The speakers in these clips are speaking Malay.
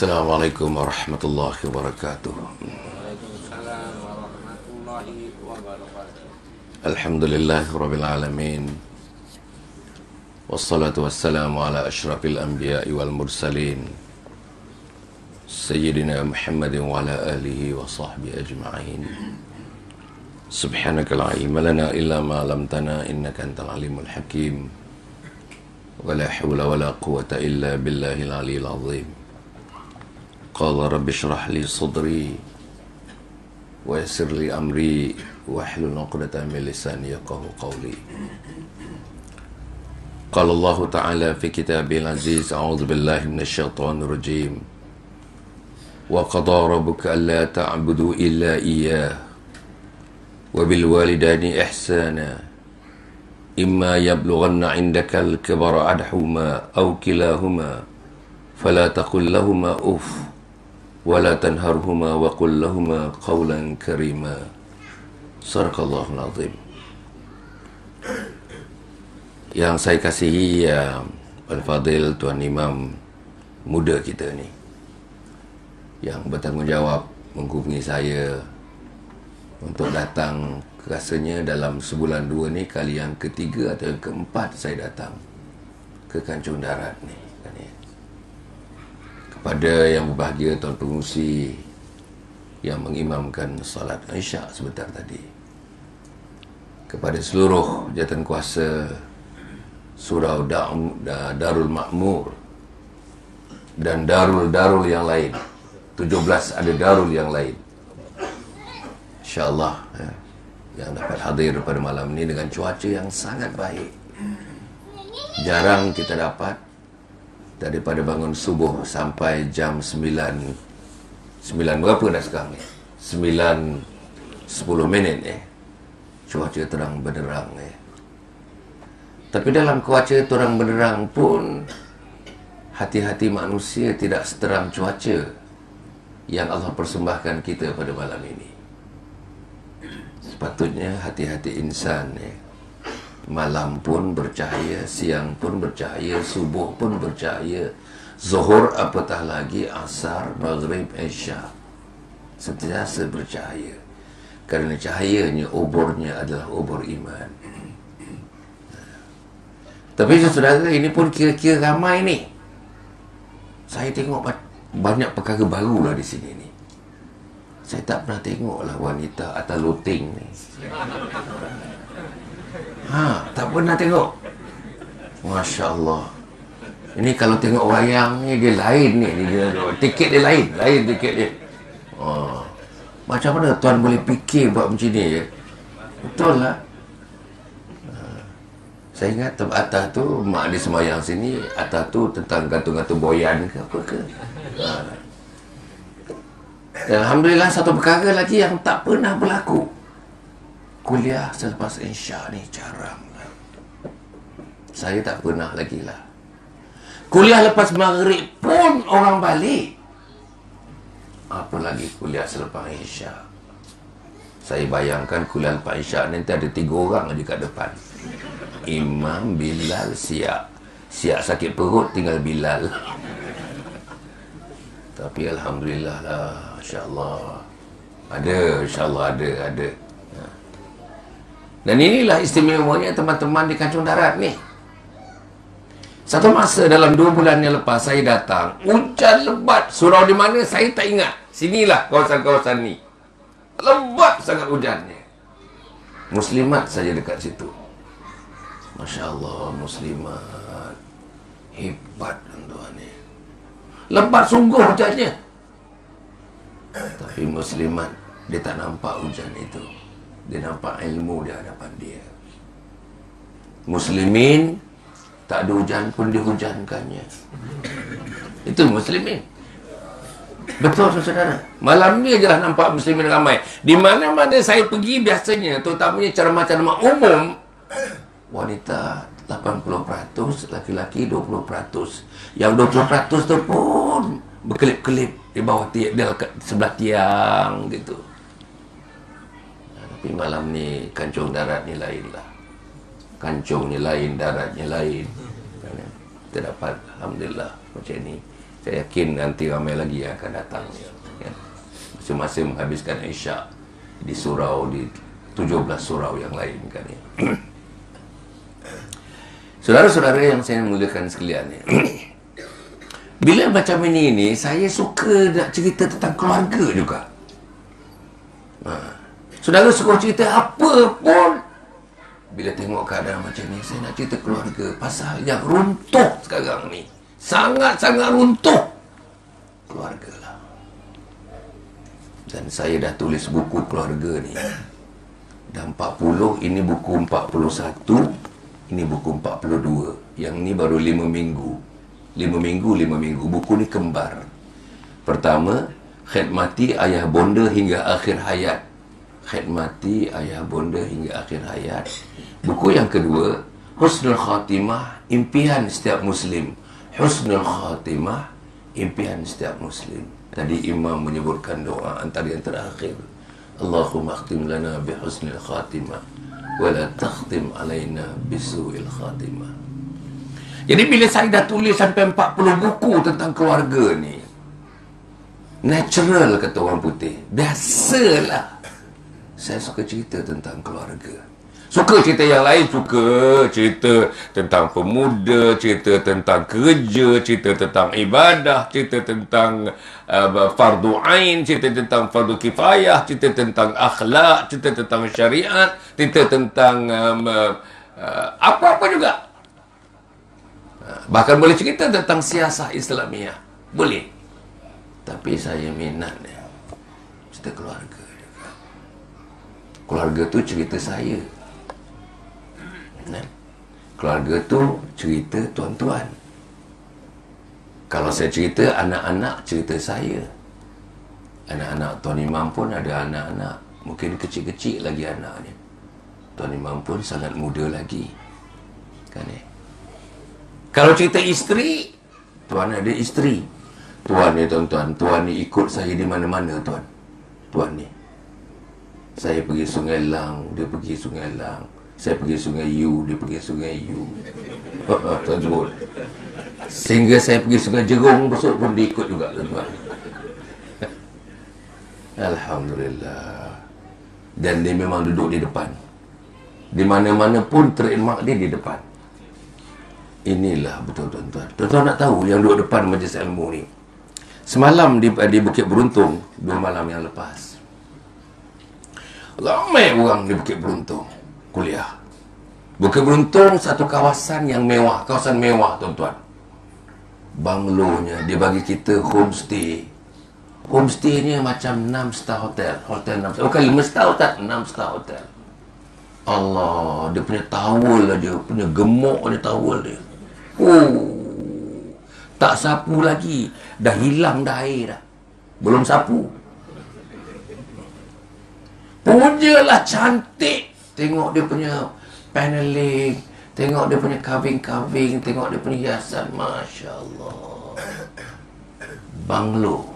Assalamualaikum warahmatullahi wabarakatuh. Waalaikumsalam warahmatullahi wabarakatuh. Alhamdulillahirabbil alamin. Wassalatu wassalamu ala asyrafil anbiya'i wal mursalin. Sayyidina Muhammadin wa ala alihi wa sahbihi ajma'in. Subhanaka la ilma lana illa ma 'allamtana innaka antal alimul hakim. Wa la hawla wa la quwwata illa billahil aliyyil azim. Qala rabbi shrah li sadri wa yassir li amri wahlul 'uqdatam min lisani yafqahu qawli. Qala Allah Ta'ala fi kitabil aziz, a'udzu billahi minasy syaithanir rajim. Wa qada rabbuka alla ta'budu illa iyyah wa bil walidayni ihsana imma yablughanna 'indaka al-kibara ahaduhuma aw kilahuma fala taqul lahumā uff wala tanharhuma wa qul lahumā qawlan karīmā. Sadaqallahul azim. Yang saya kasihi Al-Fadil Tuan Imam muda kita ni, yang bertanggungjawab menghubungi saya untuk datang, rasanya dalam sebulan dua ni kali yang ketiga atau yang keempat saya datang ke Kancung Darat ni. Kepada yang berbahagia Tuan Pengurusi yang mengimamkan salat Isyak sebentar tadi, kepada seluruh jawatan kuasa Surau Darul Makmur dan darul-darul yang lain, 17 ada darul yang lain, InsyaAllah yang dapat hadir pada malam ini dengan cuaca yang sangat baik. Jarang kita dapat daripada bangun subuh sampai jam 9 berapa dah sekarang ni? 9:10 cuaca terang benderang Tapi dalam cuaca terang benderang pun hati-hati manusia tidak seterang cuaca yang Allah persembahkan kita pada malam ini. Sepatutnya hati-hati insan malam pun bercahaya, siang pun bercahaya, subuh pun bercahaya, zuhur apatah lagi asar, maghrib, isya, sentiasa bercahaya. Kerana cahayanya, obornya adalah obor iman. Tapi saudara, ini pun kira-kira ramai ni. Saya tengok banyak perkara baru lah di sini ni. Saya tak pernah tengok lah wanita atas loteng ni. Tak pernah tengok. Masya Allah. Ini kalau tengok wayang ni, dia lain ni. Tiket dia lain tiket dia. Macam mana tuan boleh fikir buat macam ni je? Betul lah. Saya ingat atas tu, mak dia semayang sini, atas tu tentang gantung-gantung boyan ke apa ke. Alhamdulillah, satu perkara lagi yang tak pernah berlaku. Kuliah selepas Isyak ni jarang lah. Saya tak pernah lagi lah. Kuliah lepas maghrib pun orang balik, apalagi kuliah selepas Isyak. Saya bayangkan kuliah lepas Isyak nanti ada 3 orang aja kat depan. Imam, Bilal, Siap. Siap sakit perut, tinggal Bilal. Tapi Alhamdulillah lah, InsyaAllah ada, InsyaAllah ada. Dan inilah istimewanya teman-teman di Kancung Darat ni. Satu masa dalam 2 bulan yang lepas saya datang, hujan lebat. Surau di mana saya tak ingat. Sinilah kawasan-kawasan ni. Lebat sangat hujannya. Muslimat saja dekat situ. Masya Allah, muslimat. Hebat tuan ni. Lebat sungguh hujannya. Tapi muslimat, dia tak nampak hujan itu. Dia nampak ilmu di hadapan dia. Muslimin, tak ada hujan pun dihujankannya. Itu muslimin. Betul saudara. Malam ni aja nampak muslimin ramai. Di mana-mana saya pergi biasanya, terutamanya ceramah-ceramah umum, wanita 80%, laki-laki 20%. Yang 20% tu pun berkelip-kelip di bawah tiang, di sebelah tiang gitu. Tapi malam ni Kancung Darat ni lain lah. Kancungnya lain, daratnya lain. Kita dapat Alhamdulillah macam ni. Saya yakin nanti ramai lagi yang akan datang, ya. Masing-masing menghabiskan Isyak di surau, di 17 surau yang lain kan, ya. Saudara-saudara yang saya muliakan sekalian, ya. Bila macam ini saya suka nak cerita tentang keluarga juga. Saudara suka cerita apa pun, bila tengok keadaan macam ni, saya nak cerita keluarga. Pasal yang runtuh sekarang ni, sangat-sangat runtuh, keluarga lah. Dan saya dah tulis buku keluarga ni dah 40. Ini buku 41, ini buku 42. Yang ni baru 5 minggu. 5 minggu. Buku ni kembar. Pertama, khidmati ayah bonda hingga akhir hayat. Khidmati ayah bonda hingga akhir hayat. Buku yang kedua, Husnul Khatimah, impian setiap Muslim. Husnul Khatimah, impian setiap Muslim. Tadi Imam menyebutkan doa antara yang terakhir, Allahumma khtim lana bi husnil khatimah wa la takhtim alaina bisu'il khatimah. Jadi bila saya dah tulis sampai 40 buku tentang keluarga ni, natural kata orang putih, biasalah saya suka cerita tentang keluarga. Suka cerita yang lain, suka cerita tentang pemuda, cerita tentang kerja, cerita tentang ibadah, cerita tentang fardu ain, cerita tentang fardu kifayah, cerita tentang akhlak, cerita tentang syariat, cerita tentang apa-apa juga. Bahkan boleh cerita tentang siasah Islamiah. Boleh. Tapi saya minat cerita keluarga. Keluarga tu cerita saya. Keluarga tu cerita tuan-tuan. Kalau saya cerita anak-anak, cerita saya. Anak-anak Tuan Imam pun ada anak-anak, mungkin kecil-kecil lagi anaknya. Tuan Imam pun sangat muda lagi, kan? Kalau cerita isteri, tuan ada isteri. Tuan ni tuan-tuan, tuan ni ikut saya di mana-mana tuan. Tuan ni, saya pergi Sungai Lang, dia pergi Sungai Lang. Saya pergi Sungai Yu, dia pergi Sungai Yu. Tuan sebut. Sehingga saya pergi Sungai Jerung, besok pun dia ikut juga, tuan-tuan. Alhamdulillah. Dan dia memang duduk di depan. Di mana-mana pun trademark dia di depan. Inilah betul, tuan-tuan. Tuan-tuan nak tahu yang duduk depan majlis ilmu ni. Semalam di Bukit Beruntung, 2 malam yang lepas, ramai orang di Bukit Beruntung kuliah. Bukit Beruntung satu kawasan yang mewah, kawasan mewah, tuan-tuan. Banglonya dia bagi kita homestay. Homestaynya macam 6 star hotel. Hotel 6 star, bukan 5 star hotel, 6 star hotel. Allah, dia punya towel lah, dia punya gemuk dia towel dia. Tak sapu lagi, dah hilang dah air dah. Belum sapu. Punyalah cantik. Tengok dia punya paneling, tengok dia punya carving, tengok dia punya hiasan. Masya Allah. Banglo.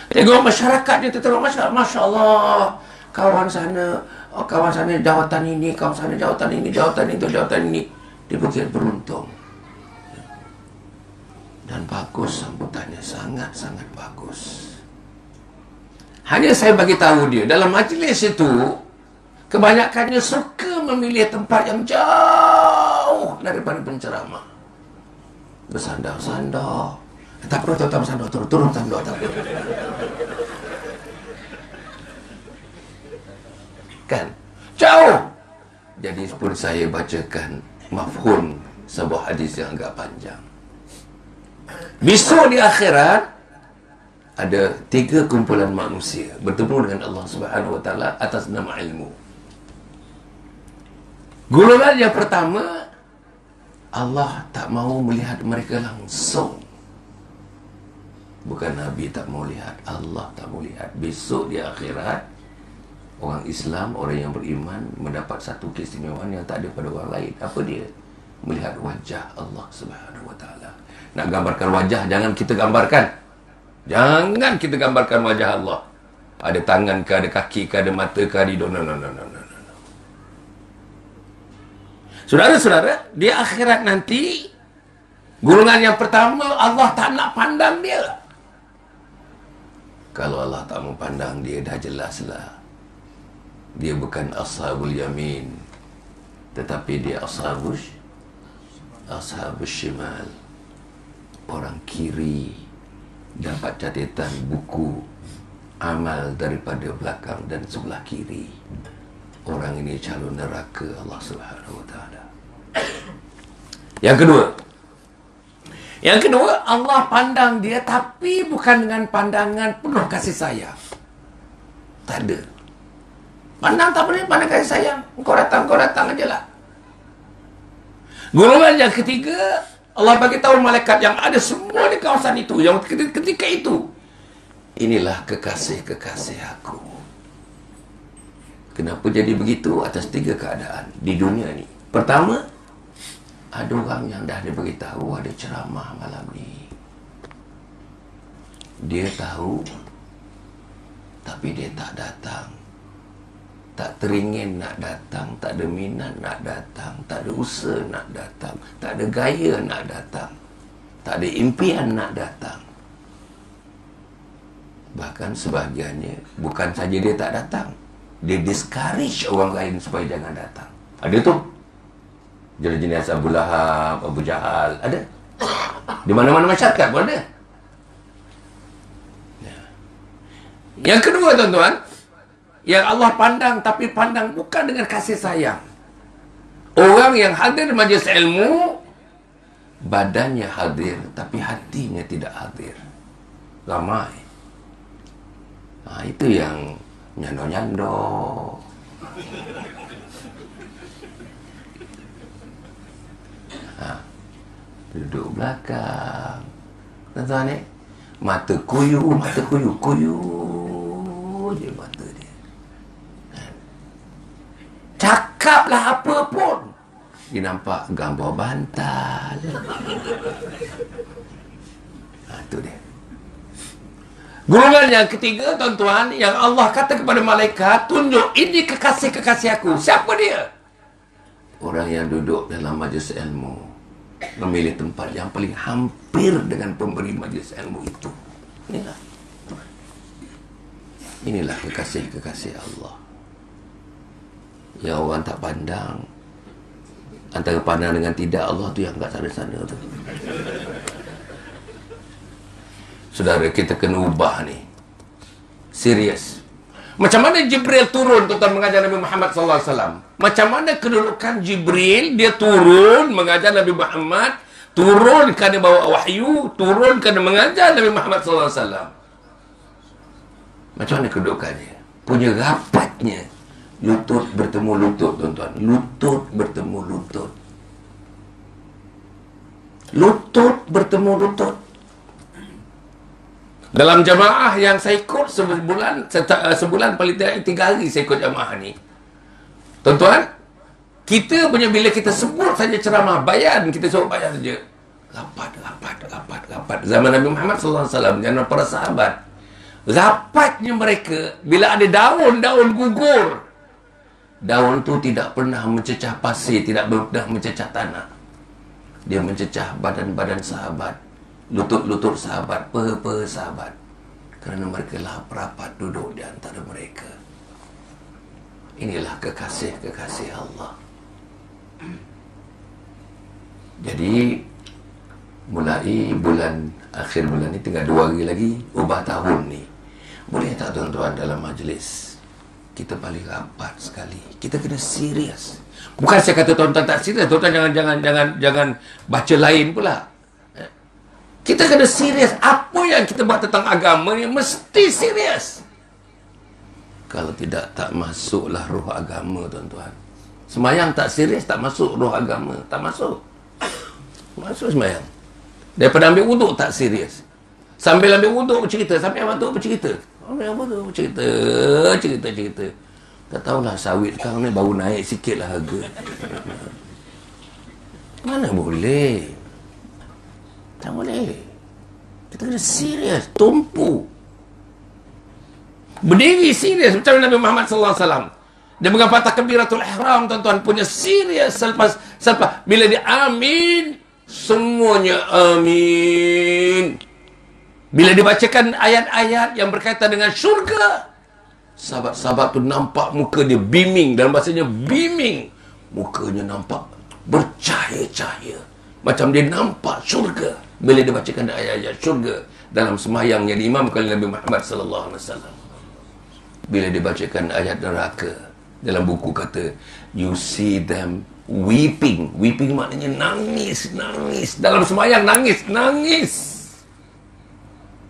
Tengok masyarakat dia, tengok masyarakat. Masya Allah. Kawan sana jawatan ini, kawan sana jawatan ini, jawatan itu, jawatan ini. Di Bukit Beruntung. Dan bagus sambutannya, sangat-sangat bagus. Hanya saya bagi tahu dia, dalam majlis itu, kebanyakannya suka memilih tempat yang jauh daripada penceramah. Bersandar-sandar. Tak perlu tuan-tuan bersandar, turun sandar. Tak perlu. Kan? Jauh. Jadi pun saya bacakan mafhum sebuah hadis yang agak panjang. Besok di akhirat ada 3 kumpulan manusia bertemu dengan Allah Subhanahu wa taala atas nama ilmu. Golongan yang pertama, Allah tak mau melihat mereka langsung. Bukan Nabi tak mau lihat, Allah tak mau lihat. Besok di akhirat, orang Islam, orang yang beriman mendapat satu keistimewaan yang tak ada pada orang lain. Apa dia? Melihat wajah Allah Subhanahu wa taala. Nak gambarkan wajah, jangan kita gambarkan. Jangan kita gambarkan wajah Allah. Ada tangan ke, ada kaki ke, ada mata ke, ada hidung. No. Saudara-saudara, di akhirat nanti Golongan yang pertama, Allah tak nak pandang dia. Kalau Allah tak mau pandang dia, dah jelaslah. Dia bukan ashabul yamin, tetapi dia ashabus shimal. Orang kiri dapat catatan buku amal daripada belakang dan sebelah kiri. Orang ini calon neraka Allah Subhanahu wa taala. Yang kedua, Allah pandang dia tapi bukan dengan pandangan penuh kasih sayang. Tak ada. Pandang tak boleh, pandang kasih sayang. Kau datang aja lah. Golongan yang ketiga, Allah bagi tahu malaikat yang ada semua di kawasan itu, yang ketika itu, inilah kekasih-kekasih aku. Kenapa jadi begitu? Atas 3 keadaan di dunia ni. Pertama, ada orang yang dah diberitahu ada ceramah malam ni. Dia tahu, tapi dia tak datang. Tak teringin nak datang, tak ada minat nak datang, tak ada usaha nak datang, tak ada gaya nak datang, tak ada impian nak datang. Bahkan sebahagiannya, bukan saja dia tak datang, dia discourage orang lain supaya jangan datang. Ada tu jenis Abu Lahab, Abu Jahal, ada. Di mana-mana masyarakat pun ada. Yang kedua, tuan-tuan, yang Allah pandang, tapi pandang bukan dengan kasih sayang. Orang yang hadir di majlis ilmu, badannya hadir, tapi hatinya tidak hadir. Ramai. Itu yang nyando-nyando. Duduk belakang. Tuan-tuan ni, mata kuyu je mata dia. Cakaplah apa pun, dia nampak gambar bantal. Itu dia. Golongan yang ketiga, tuan-tuan, yang Allah kata kepada malaikat, tunjuk, ini kekasih-kekasih aku. Siapa dia? Orang yang duduk dalam majlis ilmu, memilih tempat yang paling hampir dengan pemberi majlis ilmu itu. Inilah kekasih-kekasih Allah. Yang orang tak pandang, antara pandang dengan tidak, Allah tu yang kat sana-sana tu. Saudara, kita kena ubah ni. Serius. Macam mana Jibril turun tuan mengajar Nabi Muhammad SAW? Macam mana kedudukan Jibril, dia turun mengajar Nabi Muhammad, turun kerana bawa wahyu, turun kerana mengajar Nabi Muhammad SAW. Macam mana kedudukannya? Punya rapatnya. Lutut bertemu lutut, tuan-tuan. Lutut bertemu lutut. Lutut bertemu lutut. Dalam jamaah yang saya ikut sebulan paling tidak 3 hari saya ikut jamaah ni. Tuan-tuan, kita punya bila kita sebut saja ceramah bayan, kita sebut bayan saja. Rapat. Zaman Nabi Muhammad SAW, zaman para sahabat, rapatnya mereka, bila ada daun-daun gugur, daun tu tidak pernah mencecah pasir, tidak pernah mencecah tanah. Dia mencecah badan-badan sahabat, lutut-lutut sahabat, peha-peha sahabat. Kerana mereka lah rapat duduk di antara mereka. Inilah kekasih-kekasih Allah. Jadi, mulai akhir bulan ni, tinggal 2 hari lagi, ubah tahun ni. Boleh tak tuan-tuan dalam majlis, kita paling rapat sekali. Kita kena serius. Bukan saya kata tuan-tuan tak serius, tuan-tuan jangan baca lain pula. Kita kena serius. Apa yang kita buat tentang agama ni mesti serius. Kalau tidak, tak masuklah roh agama, tuan-tuan. Semayang tak serius, tak masuk roh agama. Tak masuk. Masuk semayang. Daripada ambil wuduk tak serius. Sambil ambil wuduk bercerita, sambil wuduk bercerita. Cerita. Tak tahulah sawit sekarang ni baru naik sikit lah harga. Mana boleh? Tak boleh. Kita kena serius, tumpu. Berdiri serius macam Nabi Muhammad SAW. Dia mengampar takbiratul ihram, tuan-tuan, punya serius selepas bila dia amin, Semuanya amin. Bila dibacakan ayat-ayat yang berkaitan dengan syurga, sahabat-sahabat tu nampak muka dia beaming. Dalam bahasanya beaming. Mukanya nampak bercahaya-cahaya. Macam dia nampak syurga. Bila dibacakan ayat-ayat syurga dalam sembahyang yang diimamkan oleh Nabi Muhammad sallallahu alaihi wasallam. Bila dibacakan ayat neraka, dalam buku kata, you see them weeping. Weeping maknanya nangis, nangis. Dalam sembahyang nangis.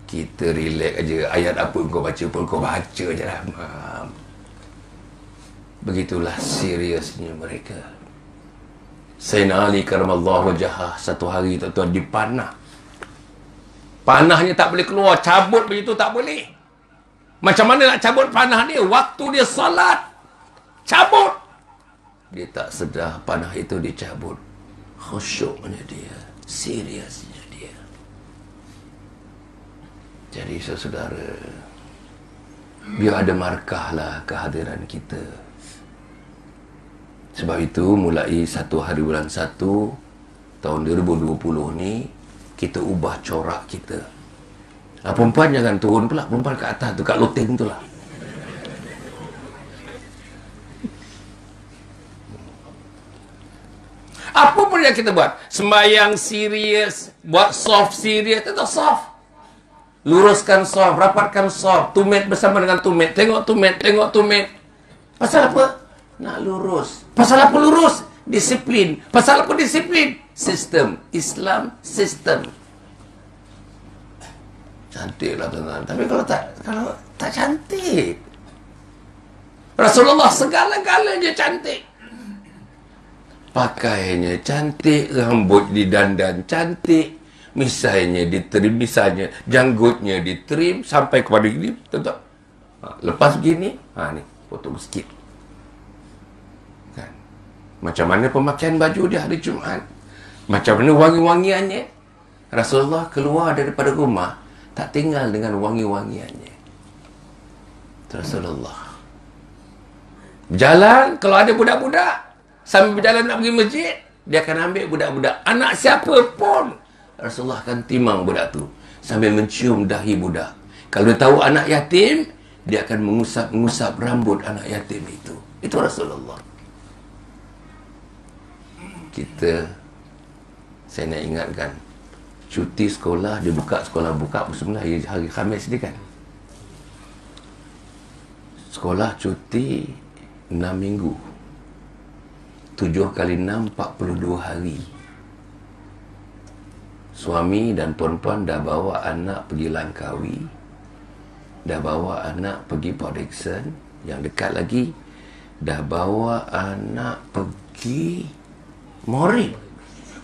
Kita relax aja. Ayat apa kau baca pun kau baca je lah. Begitulah seriusnya mereka. Sayyidina Ali karamallahu wajhah satu hari tuan-tuan dipanah. Panahnya tak boleh keluar. Cabut begitu tak boleh. Macam mana nak cabut panah dia? Waktu dia salat. Cabut. Dia tak sedar panah itu dicabut. Khusyuknya dia. Seriusnya dia. Jadi saudara, biar ada markah lah kehadiran kita. Sebab itu mulai 1 hari bulan 1 tahun 2020 ni, kita ubah corak kita. Perempuan jangan turun pula. Perempuan kat atas tu, kat loteng tu lah. Apa pun yang kita buat, sembahyang serius, buat soft serius, tetap soft. Luruskan soft, rapatkan soft, tumit bersama dengan tumit. Tengok tumit. Pasal apa? Nak lurus. Pasal apa lurus? Disiplin. Pasal apa disiplin? Sistem. Islam sistem. Cantik lah tuan-tuan. Tapi kalau tak cantik. Rasulullah segala-galanya cantik. Pakaiannya cantik, rambut didandan cantik, misalnya ditrim, misalnya janggutnya ditrim sampai kepada gini, tuan-tuan. Lepas begini, ni potong sikit. Kan? Macam mana pemakaian baju dia hari Jumaat? Macam mana wangi-wangiannya? Rasulullah keluar daripada rumah tak tinggal dengan wangi-wangiannya. Rasulullah berjalan, kalau ada budak-budak sambil berjalan nak pergi masjid, dia akan ambil budak-budak, anak siapa pun, Rasulullah akan timang budak tu sambil mencium dahi budak. Kalau dia tahu anak yatim, dia akan mengusap rambut anak yatim itu. Itu Rasulullah. Saya nak ingatkan, cuti sekolah, dia buka sekolah sebenarnya hari Khamis ni kan. Sekolah cuti 6 minggu. 7 kali 6, 42 hari. Suami dan perempuan dah bawa anak pergi Langkawi, dah bawa anak pergi Port Dickson, yang dekat lagi dah bawa anak pergi Morib.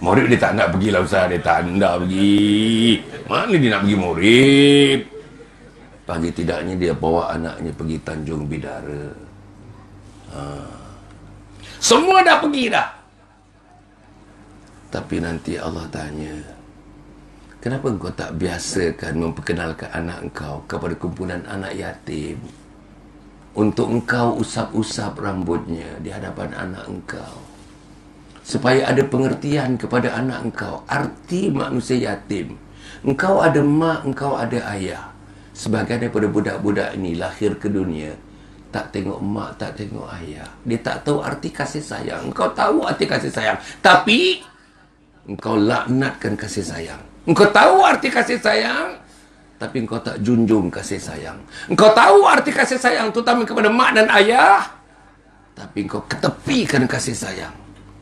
Morib dia tak nak pergi lah Ustaz, dia tak nak pergi. Mana dia nak pergi Morib? Pagi tidaknya dia bawa anaknya pergi Tanjung Bidara. Semua dah pergi dah. Tapi nanti Allah tanya, kenapa engkau tak biasakan memperkenalkan anak engkau kepada kumpulan anak yatim? Untuk engkau usap-usap rambutnya di hadapan anak engkau, supaya ada pengertian kepada anak engkau arti manusia yatim. Engkau ada mak, engkau ada ayah. Sebagian daripada budak-budak ini lahir ke dunia tak tengok mak, tak tengok ayah. Dia tak tahu arti kasih sayang. Engkau tahu arti kasih sayang, tapi engkau laknatkan kasih sayang. Engkau tahu arti kasih sayang, tapi engkau tak junjung kasih sayang. Engkau tahu arti kasih sayang terutama kepada mak dan ayah, tapi engkau ketepikan kasih sayang.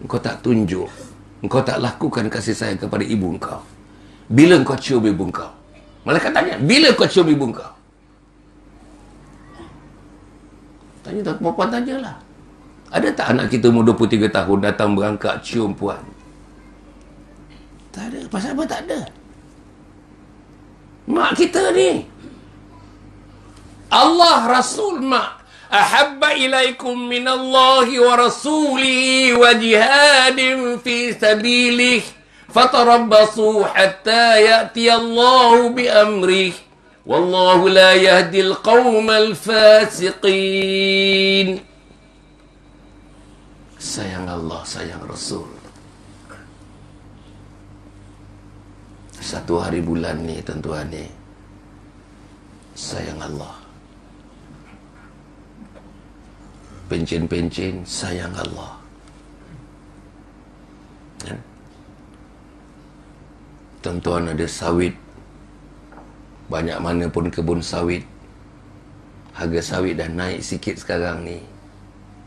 Engkau tak tunjuk, engkau tak lakukan kasih sayang kepada ibu engkau. Bila engkau cium ibu engkau? Malaikat tanya, bila engkau cium ibu engkau? Tanya tak, perempuan tanyalah. Ada tak anak kita umur 23 tahun datang berangkat cium puan? Tak ada. Pasal apa tak ada? Mak kita ni. Allah, Rasul, mak. Ahabba ilaikum minallahi wa rasulihi wa jihadin fi sabilih fatarabbasu hatta ya'tiyallahu bi amrih wallahu la yahdil qawmal fasiqin. Sayang Allah, sayang Rasul. satu hari bulan ni, tuan-tuan ni, sayang Allah. Pencen-pencen, sayang Allah. Kan? Tuan-tuan ada sawit, banyak mana pun kebun sawit, harga sawit dah naik sikit sekarang ni,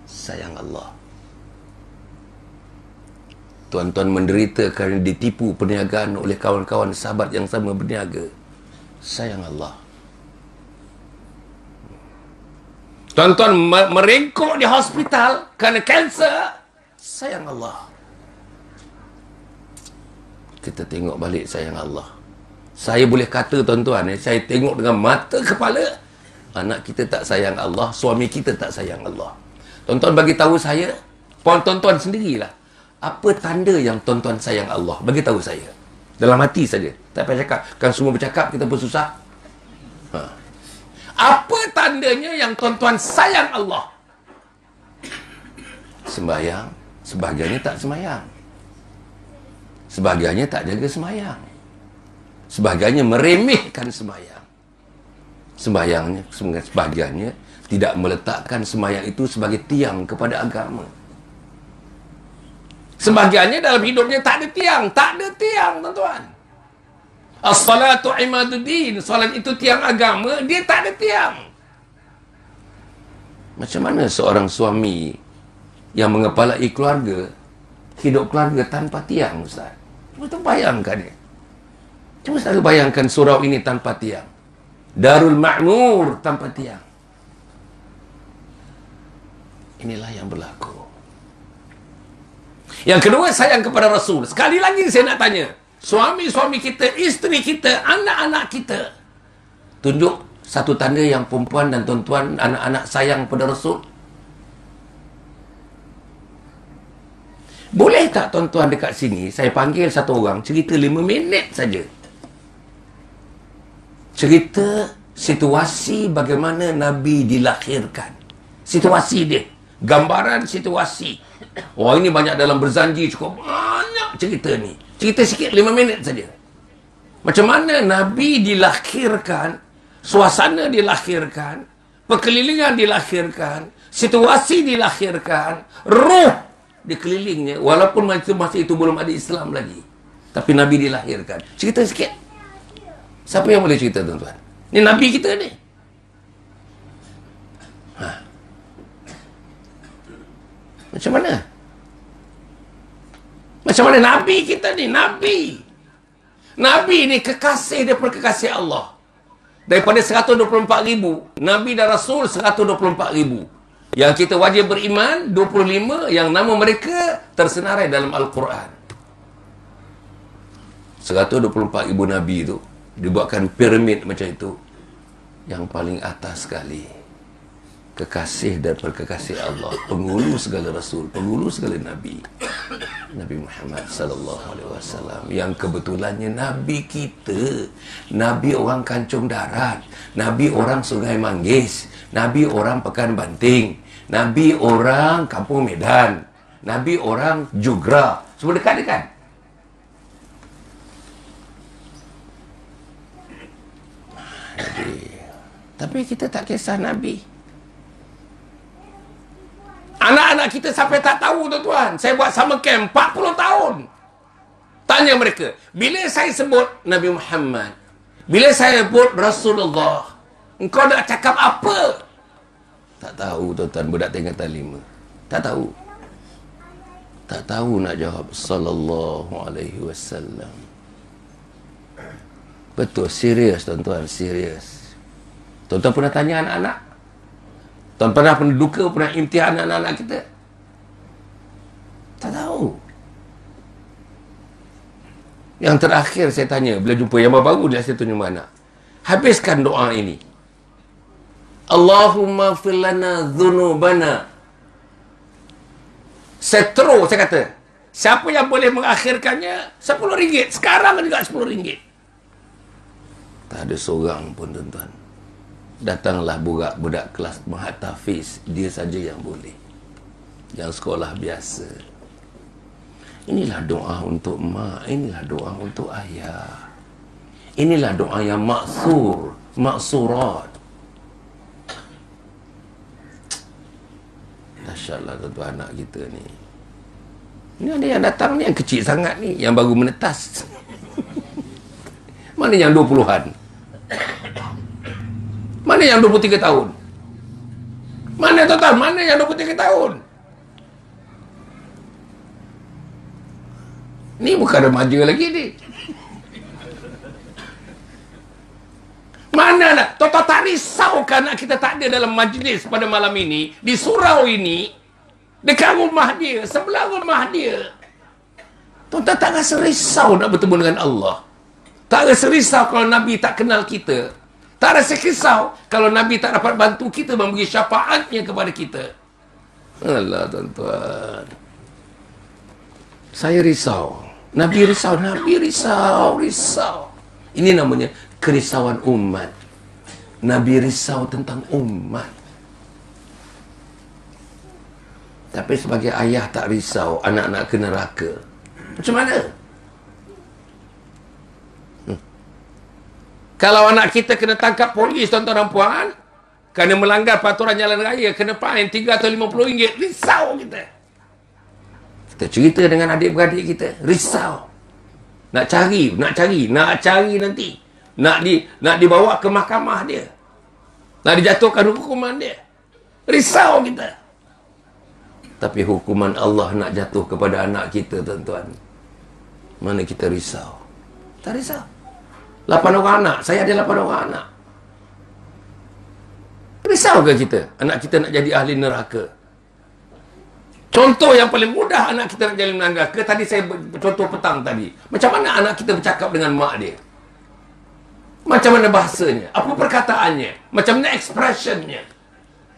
sayang Allah. Tuan-tuan menderita kerana ditipu perniagaan oleh kawan-kawan sahabat yang sama berniaga, sayang Allah. Tuan-tuan merengkok di hospital kerana kanser, sayang Allah. Kita tengok balik, sayang Allah. Saya boleh kata, tuan-tuan, saya tengok dengan mata kepala, anak kita tak sayang Allah, suami kita tak sayang Allah. Tuan-tuan bagi tahu saya, tuan-tuan sendirilah, apa tanda yang tuan-tuan sayang Allah? Bagi tahu saya. Dalam hati saja. Tak payah cakap. Kan semua bercakap, kita pun susah. Apa tandanya yang tuan-tuan sayang Allah? Sembahyang. Sebahagiannya tak sembahyang. Sebahagiannya tak jaga sembahyang. Sebahagiannya meremehkan sembahyang. Sembahyangnya, sebahagiannya tidak meletakkan sembahyang itu sebagai tiang kepada agama. Sebahagiannya dalam hidupnya tak ada tiang. Tak ada tiang, tuan-tuan. As-salatu imaduddin. Salat itu tiang agama. Dia tak ada tiang. Macam mana seorang suami yang mengepalai keluarga, hidup keluarga tanpa tiang, Ustaz? Cuba bayangkan dia. Cuba selalu bayangkan surau ini tanpa tiang. Darul Ma'mur tanpa tiang. Inilah yang berlaku. Yang kedua, sayang kepada Rasul. Sekali lagi saya nak tanya, suami-suami kita, isteri kita, anak-anak kita, tunjuk satu tanda yang perempuan dan tuan-tuan, anak-anak sayang kepada Rasul. Boleh tak tuan-tuan dekat sini saya panggil satu orang cerita 5 minit saja, cerita situasi bagaimana Nabi dilahirkan, situasi dia, gambaran situasi. Wah, ini banyak dalam Berzanji, cukup banyak cerita ni. Cerita sikit 5 minit saja. Macam mana Nabi dilahirkan, suasana dilahirkan, perkelilingan dilahirkan, situasi dilahirkan, ruh dikelilingnya, walaupun masa itu belum ada Islam lagi, tapi Nabi dilahirkan. Cerita sikit. Siapa yang boleh cerita, tuan-tuan? Ni Nabi kita ni. Macam mana? Macam mana Nabi kita ni? Nabi ni kekasih daripada kekasih Allah. Daripada 124,000 Nabi dan Rasul, 124,000 yang kita wajib beriman, 25 yang nama mereka tersenarai dalam Al-Quran. 124,000 Nabi itu dibuatkan piramid macam itu. Yang paling atas sekali, kekasih daripada kekasih Allah, penghulu segala Rasul, penghulu segala Nabi, Nabi Muhammad sallallahu alaihi wasallam, yang kebetulannya Nabi kita, Nabi orang Kancung Darat, Nabi orang Sungai Manggis, Nabi orang Pekan Banting, Nabi orang Kampung Medan, Nabi orang Jugra, semua dekat-dekat. Tapi kita tak kisah Nabi. Anak-anak kita sampai tak tahu, tuan-tuan. Saya buat summer camp 40 tahun. Tanya mereka, bila saya sebut Nabi Muhammad, bila saya sebut Rasulullah, engkau nak cakap apa? Tak tahu, tuan-tuan, budak tingkatan 5. Tak tahu. Tak tahu nak jawab sallallahu alaihi wasallam. Betul, serius, tuan-tuan, serius. Tuan-tuan pernah tanya anak-anak? Tuan pernah duka, pernah imtihan anak-anak kita? Tak tahu. Yang terakhir saya tanya, bila jumpa yang baru dia saya tunjuk anak. Habiskan doa ini. Allahumma fir lana dhunubana. Saya kata, siapa yang boleh mengakhirkannya, RM10. Sekarang juga RM10. Tak ada seorang pun, tuan-tuan. Datanglah budak kelas Mahat Tafiz, dia saja yang boleh. Yang sekolah biasa. Inilah doa untuk mak, inilah doa untuk ayah. Inilah doa yang maksur, maksurat. Dahsyatlah tuan-tuan anak kita ni. Ini ada yang datang ni yang kecil sangat ni, yang baru menetas. Mana yang 20-an? Mana yang 23 tahun? Mana tuan-tuan? Mana yang 23 tahun? Ni bukan remaja lagi ni. Mana nak? Tuan-tuan tak risau kan anak kita tak ada dalam majlis pada malam ini, di surau ini, dekat rumah dia, sebelah rumah dia. Tuan-tuan tak rasa risau nak bertemu dengan Allah? Tak rasa risau kalau Nabi tak kenal kita? Tak rasa risau kalau Nabi tak dapat bantu kita memberi syafaatnya kepada kita? Alah tuan-tuan, saya risau. Nabi risau, Nabi risau. Ini namanya kerisauan umat. Nabi risau tentang umat. Tapi sebagai ayah tak risau anak-anak ke neraka. Macam mana? Kalau anak kita kena tangkap polis, tuan-tuan dan puan, kerana melanggar peraturan jalan raya, kena fine 3 atau 50 ringgit, risau kita. Kita cerita dengan adik-beradik kita, risau. Nak cari nanti. Nak dibawa ke mahkamah dia. Nak dijatuhkan hukuman dia. Risau kita. Tapi hukuman Allah nak jatuh kepada anak kita, tuan-tuan. Mana kita risau? Tak risau. 8 orang anak. Saya ada 8 orang anak. Risau ke kita? Anak kita nak jadi ahli neraka? Contoh yang paling mudah anak kita nak jadi neraka. Tadi saya contoh petang tadi. Macam mana anak kita bercakap dengan mak dia? Macam mana bahasanya? Apa perkataannya? Macam mana expressionnya?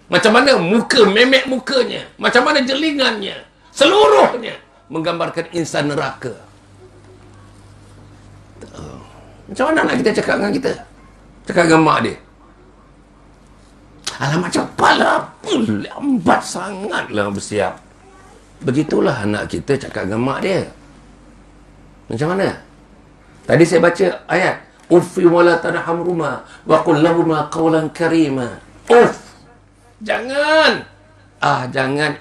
Macam mana muka, memek mukanya? Macam mana jelingannya? Seluruhnya menggambarkan insan neraka. Macam mana anak kita cakap dengan kita? Cakap dengan mak dia? Alamak, cepatlah. Lambat sangatlah bersiap. Begitulah anak kita cakap dengan mak dia. Macam mana? Tadi saya baca ayat. Uffi wala tanhamruma wa qul lahuma qawlan karima. Uff. Jangan. Jangan.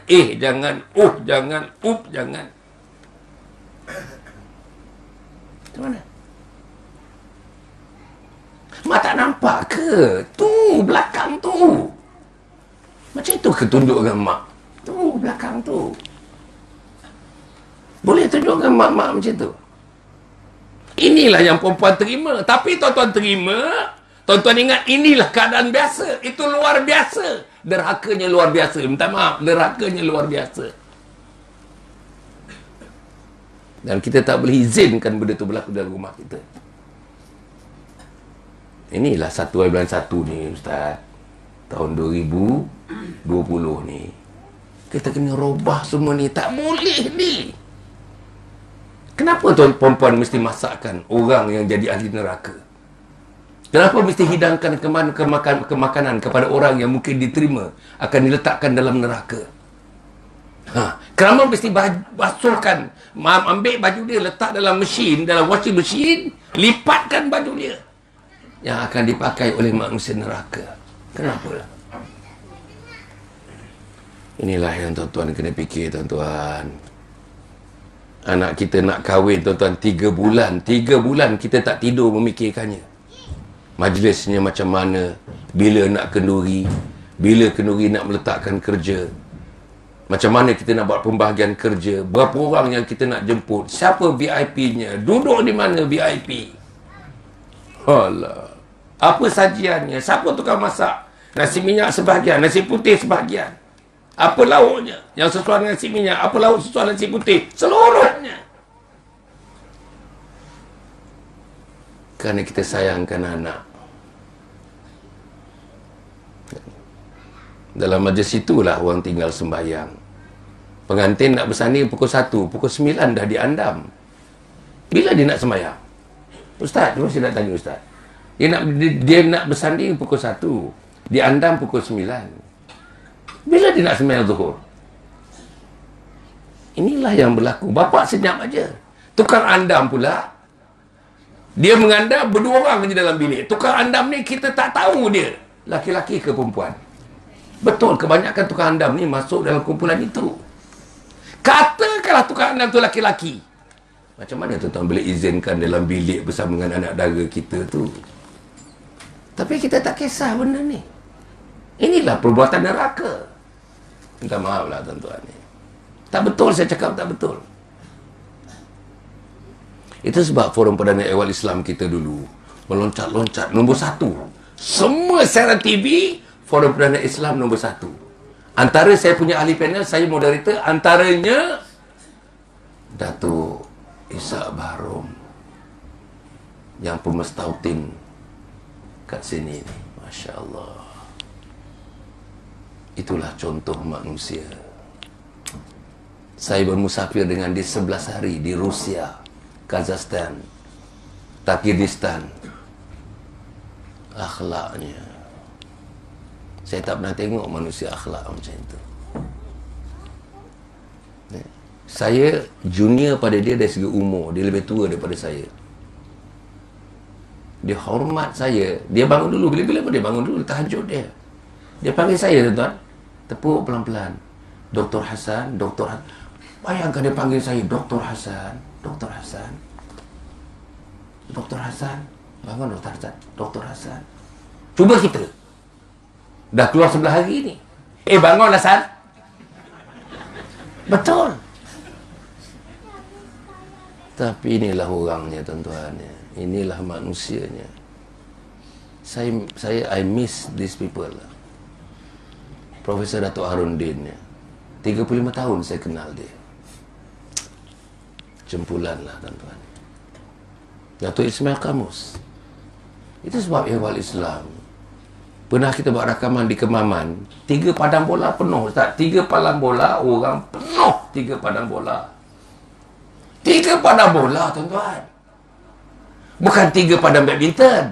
Jangan. Jangan. Jangan. Macam mana? Mak tak nampak ke? Tu, belakang tu. Macam itu ke tunjuk dengan mak? Tu, belakang tu. Boleh tunjuk dengan mak-mak macam tu? Inilah yang perempuan terima. Tapi tuan-tuan terima, tuan-tuan ingat inilah keadaan biasa. Itu luar biasa. Derhakanya luar biasa. Minta maaf, derhakanya luar biasa. Dan kita tak boleh izinkan benda itu berlaku dalam rumah kita. Inilah 1 bulan 1 ni, Ustaz. Tahun 2020 ni. Kita kena robah semua ni. Tak boleh ni. Kenapa tuan perempuan mesti masakkan orang yang jadi ahli neraka? Kenapa mesti hidangkan kemakanan kepada orang yang mungkin diterima akan diletakkan dalam neraka? Kenapa mesti basuhkan, ambil baju dia, letak dalam mesin, dalam washing machine, lipatkan baju dia yang akan dipakai oleh manusia neraka? Kenapa? Inilah yang tuan-tuan kena fikir, tuan-tuan. Anak kita nak kahwin, tuan-tuan, 3 bulan. 3 bulan kita tak tidur memikirkannya. Majlisnya macam mana, bila nak kenduri, bila kenduri nak meletakkan kerja, macam mana kita nak buat pembahagian kerja, berapa orang yang kita nak jemput, siapa VIP-nya, duduk di mana VIP. Alah. Apa sajiannya, siapa tukang masak, nasi minyak sebahagian, nasi putih sebahagian. Apa lauknya yang sesuai dengan nasi minyak, apa lauk sesuai dengan nasi putih, seluruhnya. Kerana kita sayangkan anak. Dalam majlis itulah orang tinggal sembahyang. Pengantin nak bersanding pukul 1, pukul 9 dah diandam. Bila dia nak sembahyang? Ustaz, cuma saya nak tanya Ustaz. Dia nak bersanding pukul 1, diandam pukul 9. Bila dia nak sembahyang zuhur? Inilah yang berlaku. Bapak senyap aja. Tukang andam pula. Dia mengandam berdua orang je dalam bilik. Tukang andam ni kita tak tahu dia laki-laki ke perempuan. Betul, kebanyakan tukang andam ni masuk dalam kumpulan itu. Katakanlah tukang andam tu laki-laki, macam mana tuan-tuan boleh izinkan dalam bilik bersama dengan anak dara kita tu? Tapi kita tak kisah benda ni. Inilah perbuatan neraka. Minta maaf lah tuan-tuan ni. Tak betul saya cakap, tak betul. Itu sebab Forum Perdana Ehwal Islam kita dulu meloncat-loncat nombor 1. Semua siaran TV, Forum Perdana Islam nombor 1. Antara saya punya ahli panel, saya moderator, antaranya Datuk Ishak Bahrom yang pemestautin kat sini ni. Masya Allah. Itulah contoh manusia. Saya bermusafir dengan dia 11 hari di Rusia, Kazakhstan, Tajikistan. Akhlaknya, saya tak pernah tengok manusia akhlak macam itu. Saya junior pada dia dari segi umur. Dia lebih tua daripada saya. Dia hormat saya. Dia bangun dulu. Bila-bila pun dia bangun dulu. Tahajud dia. Dia panggil saya, tuan-tuan. Tepuk pelan-pelan. Dr. Hassan, Dr. Hassan. Bayangkan dia panggil saya, Dr. Hassan, Dr. Hassan. Dr. Hassan. Bangun Dr. Hassan. Dr. Hassan. Cuba kita. Dah keluar 11 hari ni. Bangun Hassan. Betul. Tapi inilah orangnya, tuan-tuan. Inilah manusianya. I miss these people. Profesor Datuk Harundin. 35 tahun saya kenal dia. Jempulan lah, tuan-tuan. Datuk Ismail Kamus. Itu sebab Ehwal Islam. Pernah kita buat rakaman di Kemaman. 3 padang bola penuh, Ustaz. 3 padang bola, orang penuh 3 padang bola. 3 padang bola, tuan-tuan. Bukan 3 padang badminton.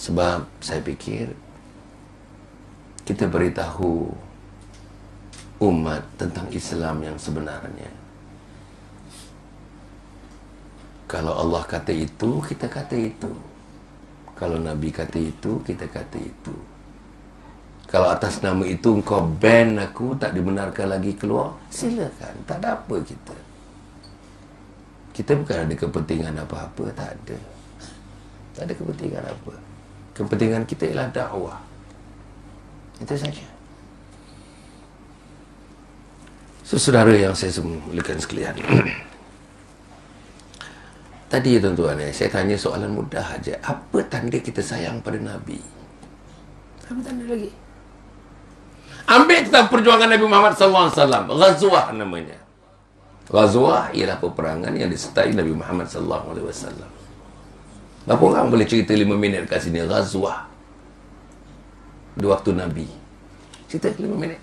Sebab saya fikir kita beritahu umat tentang Islam yang sebenarnya. Kalau Allah kata itu, kita kata itu. Kalau Nabi kata itu, kita kata itu. Kalau atas nama itu engkau ban aku, tak dibenarkan lagi keluar, silakan. Tak ada apa kita. Kita bukan ada kepentingan apa-apa, tak ada. Tak ada kepentingan apa. Kepentingan kita ialah dakwah. Itu saja. Saudara yang saya muliakan sekalian. Tadi tuan-tuan, saya tanya soalan mudah aja. Apa tanda kita sayang pada Nabi? Apa tanda lagi? Ambil tentang perjuangan Nabi Muhammad SAW. Ghazwah namanya. Ghazwah ialah peperangan yang disertai Nabi Muhammad SAW. Berapa orang boleh cerita 5 minit kat sini? Ghazwah. Di waktu Nabi. Cerita 5 minit.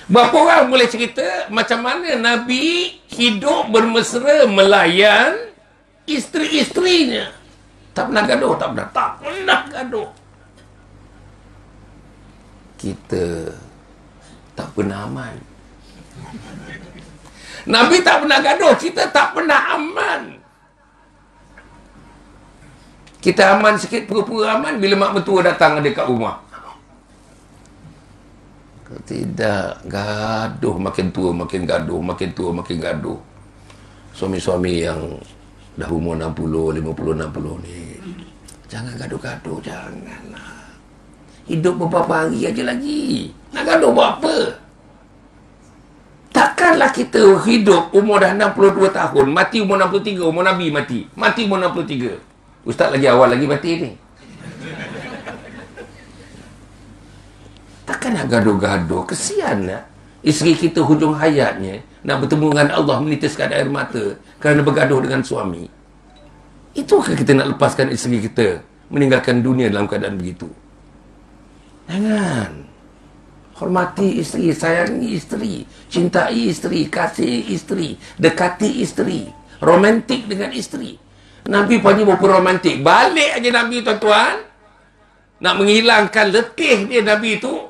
Berapa orang boleh cerita macam mana Nabi hidup bermesra melayan isteri-isterinya? Tak pernah gaduh, tak pernah gaduh. Kita tak pernah aman. Nabi tak pernah gaduh, kita tak pernah aman. Kita aman sikit, pura-pura aman bila mak mertua datang dekat rumah. Tidak, gaduh, makin tua makin gaduh, makin tua makin gaduh. Suami-suami yang dah umur 60, 50, 60 ni, jangan gaduh-gaduh, janganlah. Hidup beberapa hari aja lagi. Nak gaduh buat apa? Takkanlah kita hidup umur dah 62 tahun, mati umur 63, umur Nabi mati. Mati umur 63. Ustaz lagi awal lagi mati ni. Takkan nak gaduh-gaduh. Kesian lah. Isteri kita hujung hayatnya nak bertemu dengan Allah, menitiskan air mata kerana bergaduh dengan suami. Itukah kita nak lepaskan isteri kita meninggalkan dunia dalam keadaan begitu? Jangan. Hormati isteri, sayangi isteri, cintai isteri, kasih isteri, dekati isteri, romantik dengan isteri. Nabi punya berapa romantik. Balik aja Nabi, tuan-tuan. Nak menghilangkan letih dia Nabi itu,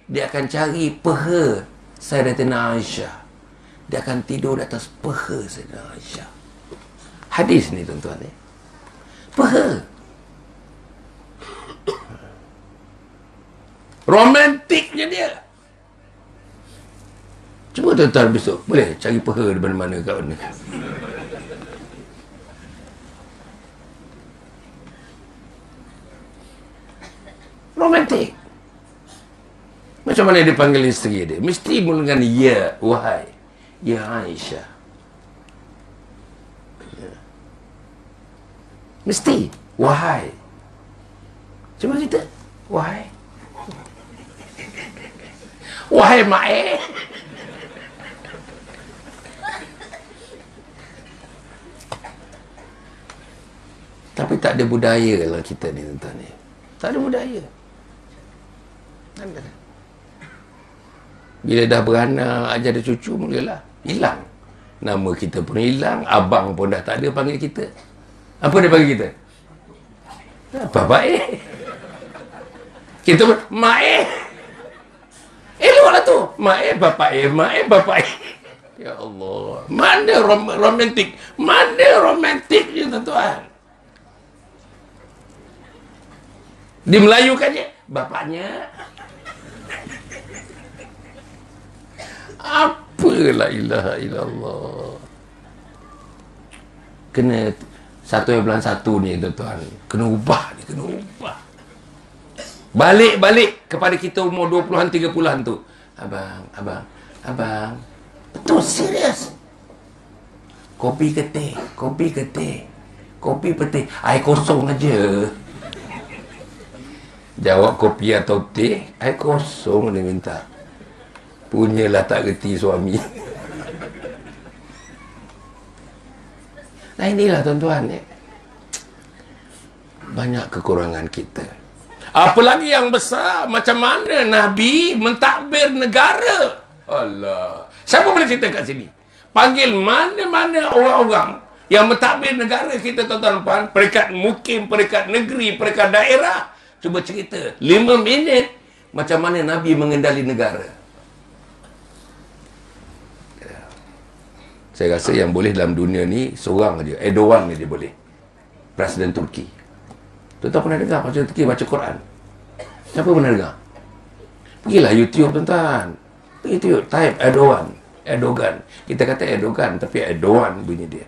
dia akan cari peha Sayyidatina Aisyah. Dia akan tidur di atas peha Sayyidatina Aisyah. Hadis ni tuan-tuan ni. Peha. Romantiknya dia. Cuba tuan-tuan besok boleh cari peha di mana-mana kat mana. Romantik. Macam mana dia panggil isteri dia? Mesti mula dengan ya, wahai. Ya Aisyah. Ya. Mesti. Wahai. Cuba kita. Wahai. Wahai Mae. Tapi tak ada budaya lah kita ni tuan-tuan ni. Tak ada budaya. Bila dah beranak, ajar ada cucu, mulalah hilang. Nama kita pun hilang, abang pun dah tak ada panggil kita. Apa dia panggil kita? Bapak Kita pun, Mak eloklah tu. Mak Bapak Bapak Ya Allah. Mana romantik? Mana romantiknya tuan-tuan? Di Melayu kan dia, bapaknya. Apalah ilaha illallah. Kena 1/1 ni tuan-tuan. Kena ubah ni, kena ubah. Balik kepada kita umur 20-an, 30-an tu. Abang. Betul, serius. Kopi ke teh? Kopi putih. Air kosong aja. Jawab kopi atau teh, air kosong dia minta. Punyalah tak reti suami. Nah inilah tuan-tuan ya. Banyak kekurangan kita. Apalagi yang besar, macam mana Nabi mentadbir negara. Allah. Siapa boleh cerita kat sini? Panggil mana-mana orang-orang yang mentadbir negara kita tuan-tuan, peringkat mukim, peringkat negeri, peringkat daerah. Cuba cerita 5 minit macam mana Nabi mengendali negara. Saya rasa yang boleh dalam dunia ni seorang aja, Erdogan ni dia boleh. Presiden Turki. Tuan-tuan pernah dengar Presiden Turki baca Quran? Siapa pernah dengar? Pergilah YouTube tuan-tuan. Pergi YouTube, type Erdogan. Kita kata Erdogan tapi Erdogan bunyi dia.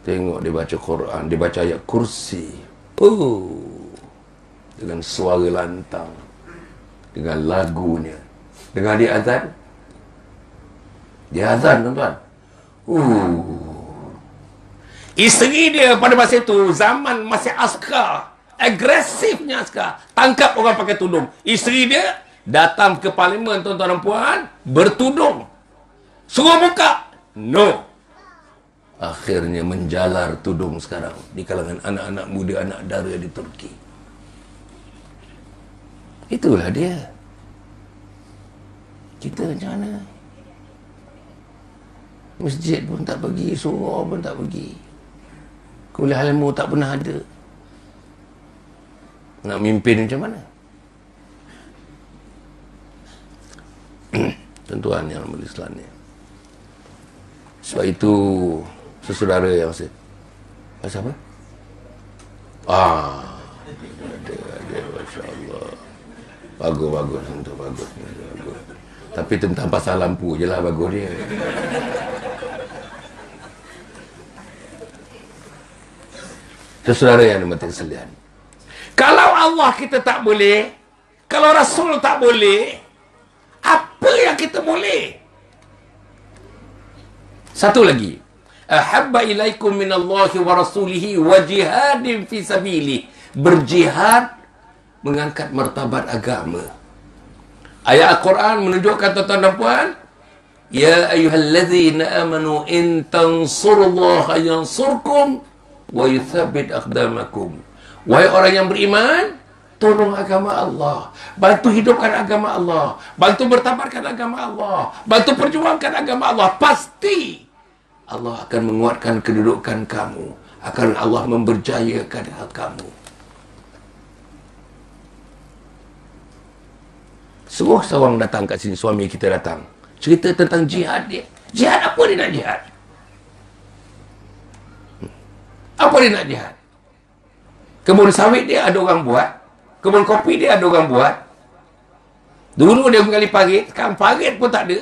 Tengok dia baca Quran, dia baca ayat kursi. Dengan suara lantang, dengan lagunya, dengan dia azan tuan-tuan. Isteri dia pada masa itu zaman masih askar, agresifnya askar, tangkap orang pakai tudung. Isteri dia datang ke parlimen tuan-tuan dan puan, bertudung, suruh buka, no. Akhirnya menjalar tudung sekarang di kalangan anak-anak muda, anak dara di Turki. Itulah dia. Kita macam mana? Masjid pun tak pergi, surau pun tak pergi, kuliah ilmu tak pernah ada. Nak mimpin macam mana? Tuan-tuan yang Islam ni. Sebab itu sesaudara yang saya pasal apa? Ada masya-Allah. Bagus untuk bagus. Tapi tentang pasal lampu je lah bagus dia. Saudara yang dimati sekalian, kalau Allah kita tak boleh, kalau Rasul tak boleh, apa yang kita boleh? Satu lagi, ahabba ilaikum minallahi wa rasulihi wa jihadin fi sabilihi. Berjihad mengangkat martabat agama. Ayat Al-Quran menunjukkan tuan-tuan dan puan, ya ayyuhallazina amanu in tansurullaha yansurkum wa yuthabbit aqdamakum. Wahai orang yang beriman, tolong agama Allah, bantu hidupkan agama Allah, bantu bertabarkan agama Allah, bantu perjuangkan agama Allah. Pasti Allah akan menguatkan kedudukan kamu, akan Allah memberjayakan kamu. Suruh seorang datang kat sini, suami kita datang, cerita tentang jihad dia. Jihad apa dia nak jihad? Apa dia nak jihad? Kebun sawit dia ada orang buat, kebun kopi dia ada orang buat. Dulu dia menggali parit, sekarang parit pun tak ada.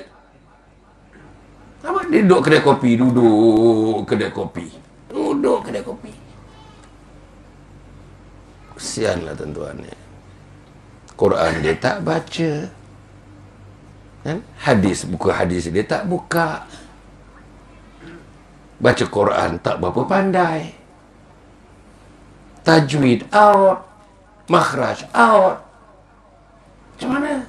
Apa? Dia duduk kedai kopi, duduk kedai kopi. Kesianlah tuan-tuan ni. Quran dia tak baca. Kan? Buku hadis dia tak buka. Baca Quran tak berapa pandai. Tajwid out, makhraj out. Macam mana?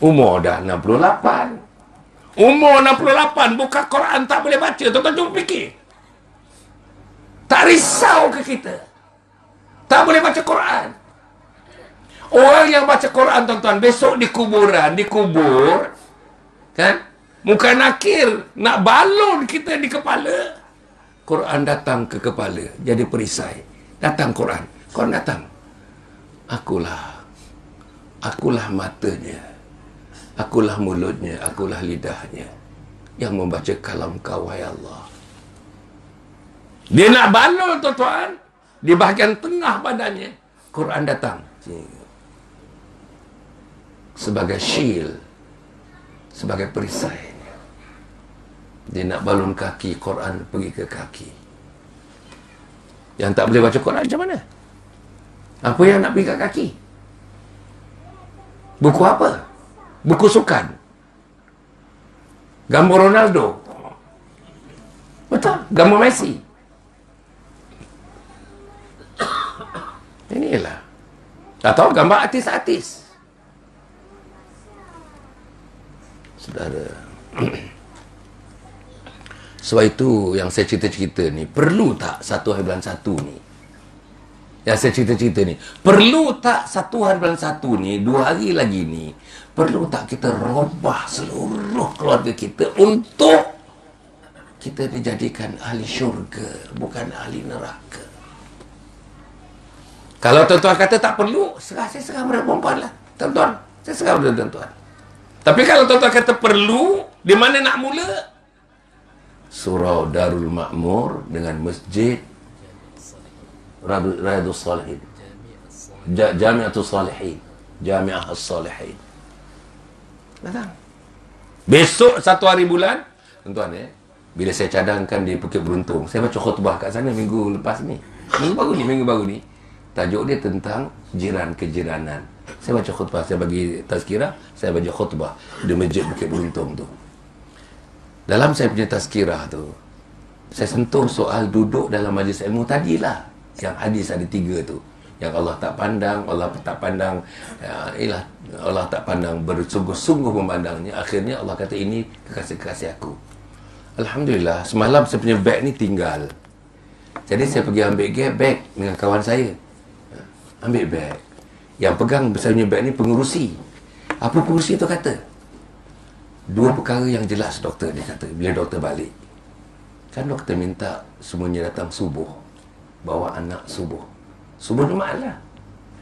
Umur dah 68. Umur 68 buka Quran tak boleh baca. Tuan-tuan cuba fikir. Tak risau ke kita? Tak boleh baca Quran. Orang yang baca Quran, tuan-tuan, besok di kuburan, dikubur, kan? Muka nakir, nak balon kita di kepala. Quran datang ke kepala, jadi perisai. Datang Quran. Quran datang. Akulah matanya. Akulah mulutnya, akulah lidahnya yang membaca kalam kau, wahai Allah. Dia nak balon, tuan-tuan. Di bahagian tengah badannya, Quran datang. Sebagai shield, sebagai perisai. Dia nak balon kaki, Quran pergi ke kaki. Yang tak boleh baca Quran macam mana? Apa yang nak pergi ke kaki? Buku apa? Buku sukan. Gambar Ronaldo. Betul? Gambar Messi. Inilah. Atau gambar artis-artis. Saudara. Sebab itu yang saya cerita-cerita ni, perlu tak 1 hari bulan 1 ni? Yang saya cerita-cerita ni, perlu tak 1 hari bulan 1 ni, 2 hari lagi ni, perlu tak kita robah seluruh keluarga kita untuk kita dijadikan ahli syurga, bukan ahli neraka. Kalau tuan-tuan kata tak perlu, saya serah pada perempuan lah. Tuan-tuan, saya serah pada tuan-tuan. Tapi kalau tuan-tuan kata perlu, di mana nak mula? Surau Darul Ma'mur dengan masjid Riyadhus Salihin, Jami'atus Salihin, Jami'ah As-Salihin. Datang. Besok 1 hari bulan, tuan-tuan bila saya cadangkan di Bukit Beruntung, saya baca khutbah kat sana minggu lepas ni. Minggu baru ni. Tajuk dia tentang jiran kejiranan. Saya baca khutbah, saya bagi tazkirah, saya baca khutbah di Masjid Bukit Beruntung tu. Dalam saya punya tazkirah tu, saya sentuh soal duduk dalam majlis ilmu tadilah. Yang hadis ada 3 tu. Yang Allah tak pandang, Allah tak pandang bersungguh-sungguh memandangnya. Akhirnya Allah kata, ini kekasih-kekasih aku. Alhamdulillah, semalam saya punya beg ni tinggal. Jadi saya pergi ambil beg dengan kawan saya. Ambil beg. Yang pegang saya punya beg ni pengurusi. Apa pengurusi tu kata? 2 perkara yang jelas doktor, dia kata. Bila doktor balik, kan doktor minta semuanya datang subuh. Bawa anak subuh. Subuh Jumaat lah.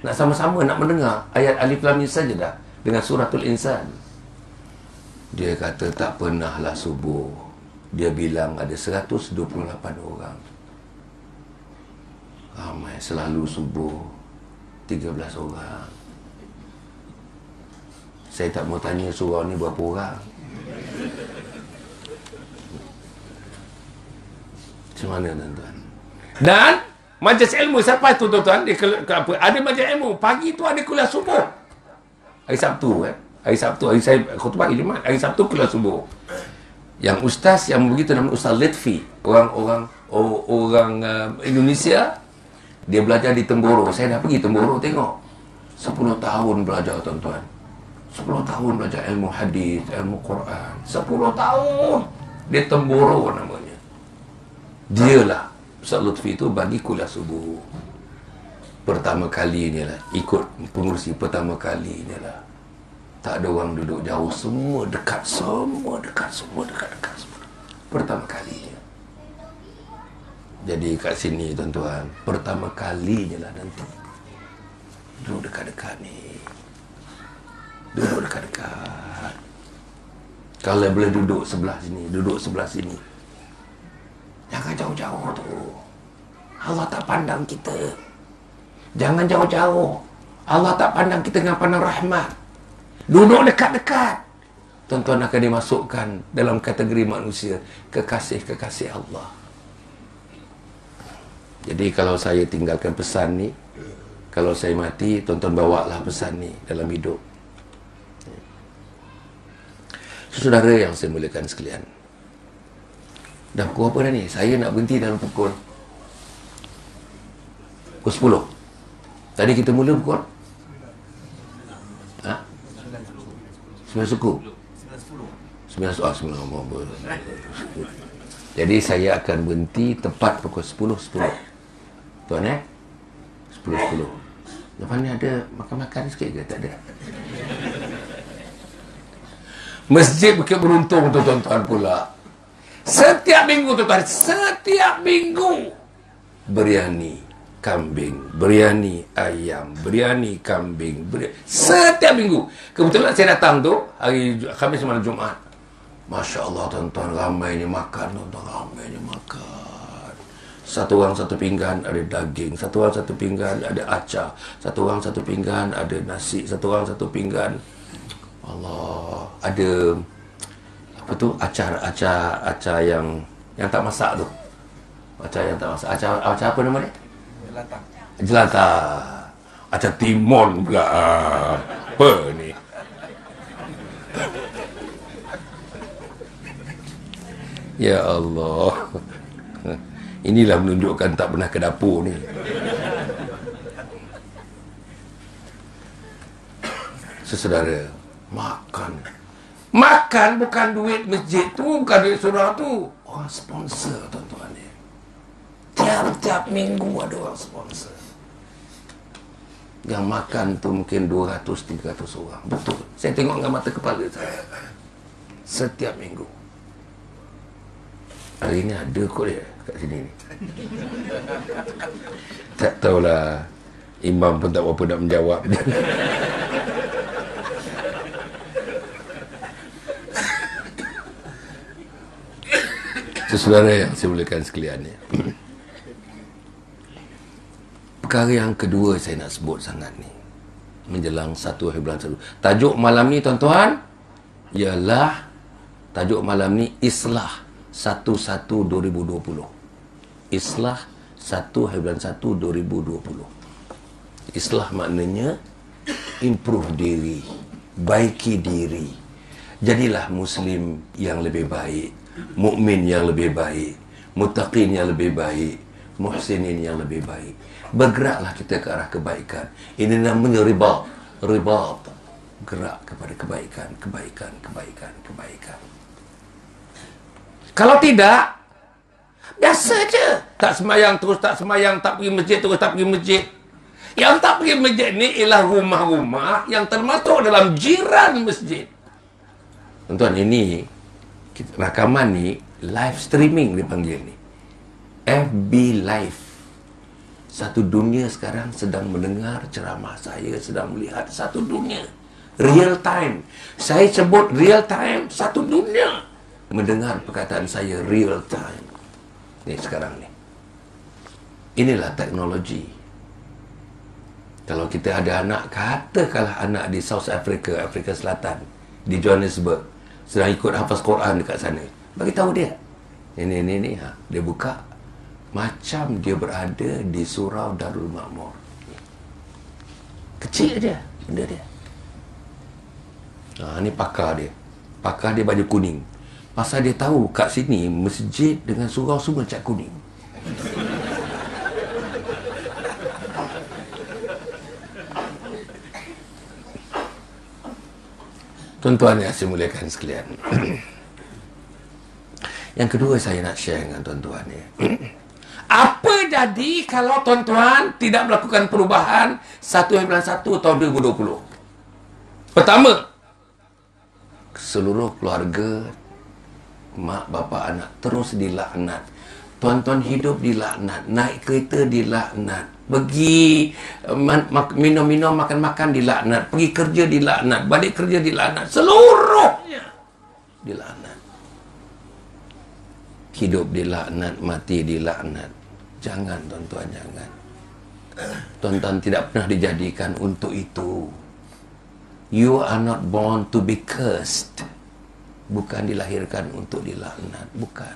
Nak sama-sama nak mendengar ayat Alif Lam Mim saja dah. Dengan suratul Insan. Dia kata tak pernahlah subuh. Dia bilang ada 128 orang. Ramai selalu subuh 13 orang. Saya tak mau tanya surau ni berapa orang. Macam mana tuan-tuan? Dan majlis ilmu siapa tu tuan-tuan? Ada majlis ilmu. Pagi tu ada kuliah subuh. Hari Sabtu Hari Sabtu, hari saya khutbah hari Jumaat. Hari Sabtu kuliah subuh. Yang ustaz yang begitu nama Ustaz Litfi. Orang Indonesia. Dia belajar di Temboro. Saya dah pergi Temboro tengok. 10 tahun belajar tuan-tuan. 10 tahun belajar ilmu hadis, ilmu Quran. 10 tahun. Dia Temboro namanya. Dialah Ustaz Lutfi tu bagi kuliah subuh. Pertama kalinya lah. Ikut pengurusi pertama kalinya lah. Tak ada orang duduk jauh. Semua dekat. Semua dekat. Pertama kalinya. Jadi kat sini tuan-tuan, pertama kalinya lah nanti. Duduk dekat-dekat ni. Duduk dekat-dekat. Kalau boleh duduk sebelah sini, duduk sebelah sini. Jangan jauh-jauh tu. Allah tak pandang kita. Jangan jauh-jauh. Allah tak pandang kita dengan pandang rahmat. Duduk dekat-dekat. Tuan-tuan akan dimasukkan dalam kategori manusia kekasih-kekasih Allah. Jadi kalau saya tinggalkan pesan ni, kalau saya mati, tuan-tuan bawalah pesan ni dalam hidup. Saudara yang saya muliakan sekalian, dah pukul apa dah ni? Saya nak berhenti dalam pukul 10. Tadi kita mula pukul 9 suku 9 suku 9. Jadi saya akan berhenti tepat pukul 10. Tuan 10. Lepas ni ada makan-makan sikit ke? Tak ada. Masjid Bukit Beruntung tu tuan-tuan pula. Setiap minggu tuan-tuan, setiap minggu biryani kambing, biryani ayam, biryani kambing, setiap minggu. Kebetulan saya datang tu hari Khamis malam Jumaat. Masya Allah tuan-tuan, ramainya makan tuan-tuan, ramainya makan. Satu orang satu pinggan ada daging, satu orang satu pinggan ada acar, satu orang satu pinggan ada nasi, satu orang satu pinggan Allah, ada apa tu, acar yang tak masak tu. Acar yang tak masak. Acar apa nama dia? Jelata. Acar timun pula. Apa ni? Ya Allah. Inilah menunjukkan tak pernah ke dapur ni. Saudara, makan bukan duit masjid tu, bukan duit surau tu. Orang sponsor tuan-tuan ni. Tiap-tiap minggu ada orang sponsor. Yang makan tu mungkin 200-300 orang. Betul. Saya tengok dengan mata kepala saya. Setiap minggu. Hari ni ada kot dia kat sini ni. Tak tahulah. Imam pun tak berapa nak menjawab dia. Saudara yang saya muliakan sekalian ni. Perkara yang kedua saya nak sebut sangat ni, menjelang 1 hari bulan 1. Tajuk malam ni tuan-tuan ialah, tajuk malam ni Islah 1/1/2020. Islah 1 hari bulan 1 2020. Islah maknanya improve diri, baiki diri. Jadilah Muslim yang lebih baik, mukmin yang lebih baik, muttaqin yang lebih baik, muhsinin yang lebih baik. Bergeraklah kita ke arah kebaikan. Ini namanya ribat. Gerak kepada kebaikan. Kalau tidak, biasa je. Tak semayang terus, tak semayang, tak pergi masjid terus, tak pergi masjid. Yang tak pergi masjid ni ialah rumah-rumah yang termasuk dalam jiran masjid. Tuan-tuan, ini rakaman ni live streaming dipanggil ni. FB Live. Satu dunia sekarang sedang mendengar ceramah saya, sedang melihat satu dunia. Real time. Saya sebut real time, satu dunia mendengar perkataan saya real time. Ni sekarang ni. Inilah teknologi. Kalau kita ada anak, katakanlah anak di South Africa, Afrika Selatan, di Johannesburg, sedang ikut hafaz Quran dekat sana, bagi tahu dia. Ini dia buka macam dia berada di surau Darul Makmur. Kecil je benda dia. Ni pakar dia. Pakar dia baju kuning. Pasal dia tahu kat sini masjid dengan surau semua cat kuning. Tuan-tuan yang saya muliakan sekalian. Yang kedua saya nak share dengan tuan-tuan ni. Apa jadi kalau tuan-tuan tidak melakukan perubahan 1/1 tahun 2020? Pertama, seluruh keluarga, mak, bapa, anak terus dilaknat. Tuan-tuan hidup dilaknat, naik kereta dilaknat, pergi minum-minum, makan-makan dilaknat, pergi kerja dilaknat, balik kerja dilaknat, seluruhnya. dilaknat. Hidup dilaknat, mati dilaknat. Jangan tuan-tuan, jangan. Tuan-tuan tidak pernah dijadikan untuk itu. You are not born to be cursed. Bukan dilahirkan untuk dilaknat, bukan.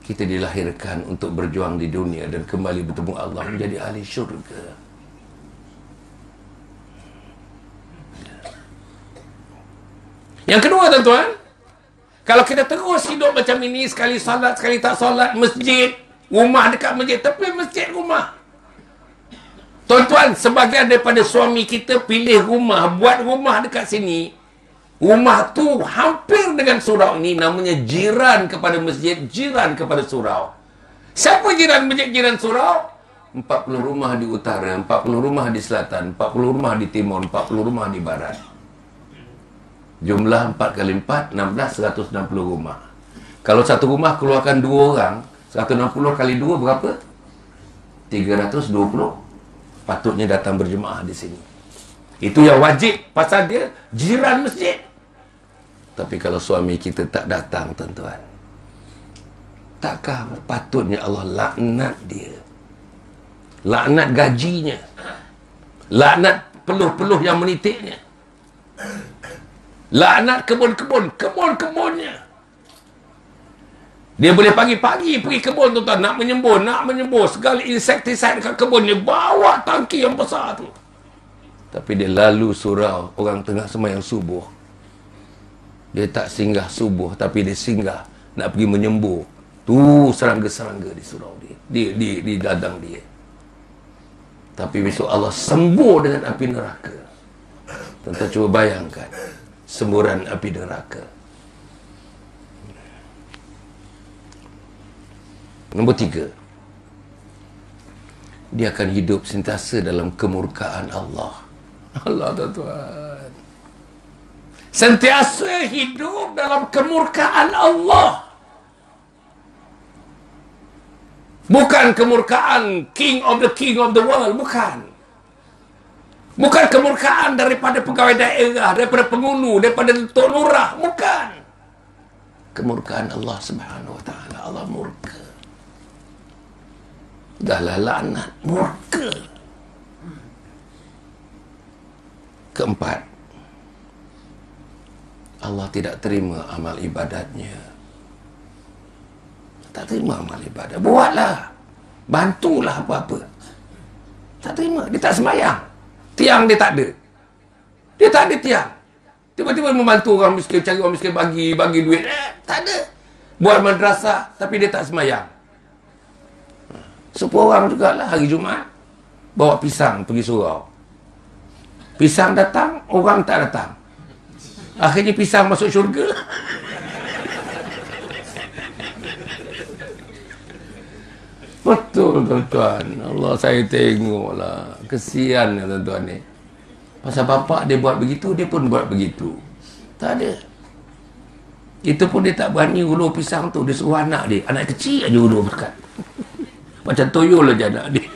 Kita dilahirkan untuk berjuang di dunia dan kembali bertemu Allah menjadi ahli syurga. Yang kedua tuan-tuan, kalau kita terus hidup macam ini, sekali salat, sekali tak salat, masjid, rumah dekat masjid, tepi masjid rumah. Tuan-tuan, sebagian daripada suami kita pilih rumah, buat rumah dekat sini. Rumah tu hampir dengan surau ni, namanya jiran kepada masjid, jiran kepada surau. Siapa jiran masjid, jiran surau? 40 rumah di utara, 40 rumah di selatan, 40 rumah di timur, 40 rumah di barat. Jumlah 4 kali 4, 16, 160 rumah. Kalau satu rumah keluarkan 2 orang, 160 kali 2 berapa? 320. Patutnya datang berjemaah di sini. Itu yang wajib, pasal dia jiran masjid. Tapi kalau suami kita tak datang, tuan-tuan, takkah patutnya Allah laknat dia? Laknat gajinya, laknat peluh-peluh yang menitiknya, laknat kebun-kebunnya. Dia boleh pagi-pagi pergi kebun, tuan-tuan, nak menyembur segala insektisida dekat kebun dia, bawa tangki yang besar tu. Tapi dia lalu surau orang tengah sembahyang subuh. Dia tak singgah subuh, tapi dia singgah nak pergi menyembur. Tu serangga-serangga di surau dia, di ladang dia. Tapi besok Allah sembur dengan api neraka. Tuan-tuan cuba bayangkan semburan api neraka. Nombor 3, dia akan hidup sentiasa dalam kemurkaan Allah. Allah, tuan-tuan, sentiasa hidup dalam kemurkaan Allah. Bukan kemurkaan king of the world, bukan. Bukan kemurkaan daripada pegawai daerah, daripada penghulu, daripada Tok Lurah, bukan. Kemurkaan Allah Subhanahu wa taala. Allah murka. Dahlah laknat, murka. Keempat, Allah tidak terima amal ibadatnya. Tak terima amal ibadat. Buatlah, bantulah apa-apa. Tak terima. Dia tak sembahyang. Tiang dia tak ada. Dia tak ada tiang. Tiba-tiba membantu orang miskin, cari orang miskin, bagi duit. Tak ada. Buat madrasah, tapi dia tak sembahyang. 10 orang jugalah hari Jumaat bawa pisang pergi surau. Pisang datang, orang tak datang. Akhirnya pisang masuk syurga. Betul, tuan-tuan. Allah, saya tengoklah. Kesian, tuan-tuan ni. Pasal bapak dia buat begitu, dia pun buat begitu. Tak ada. Itu pun dia tak berani ulur pisang tu. Dia suruh anak dia. Anak kecil aja ulur dekat. Macam toyol aja anak dia.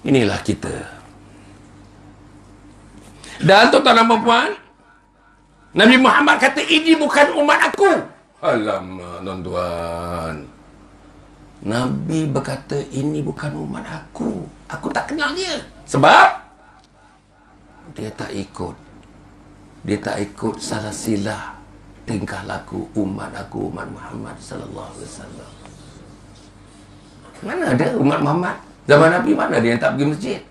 Inilah kita. Dan tuan-tuan dan puan, Nabi Muhammad kata, ini bukan umat aku. Alamak, tuan-tuan. Nabi berkata, ini bukan umat aku. Aku tak kenal dia. Sebab dia tak ikut. Dia tak ikut salah silah tingkah laku umat aku, umat Muhammad sallallahu alaihi wasallam. Mana ada umat Muhammad? Zaman Nabi mana ada yang tak pergi masjid?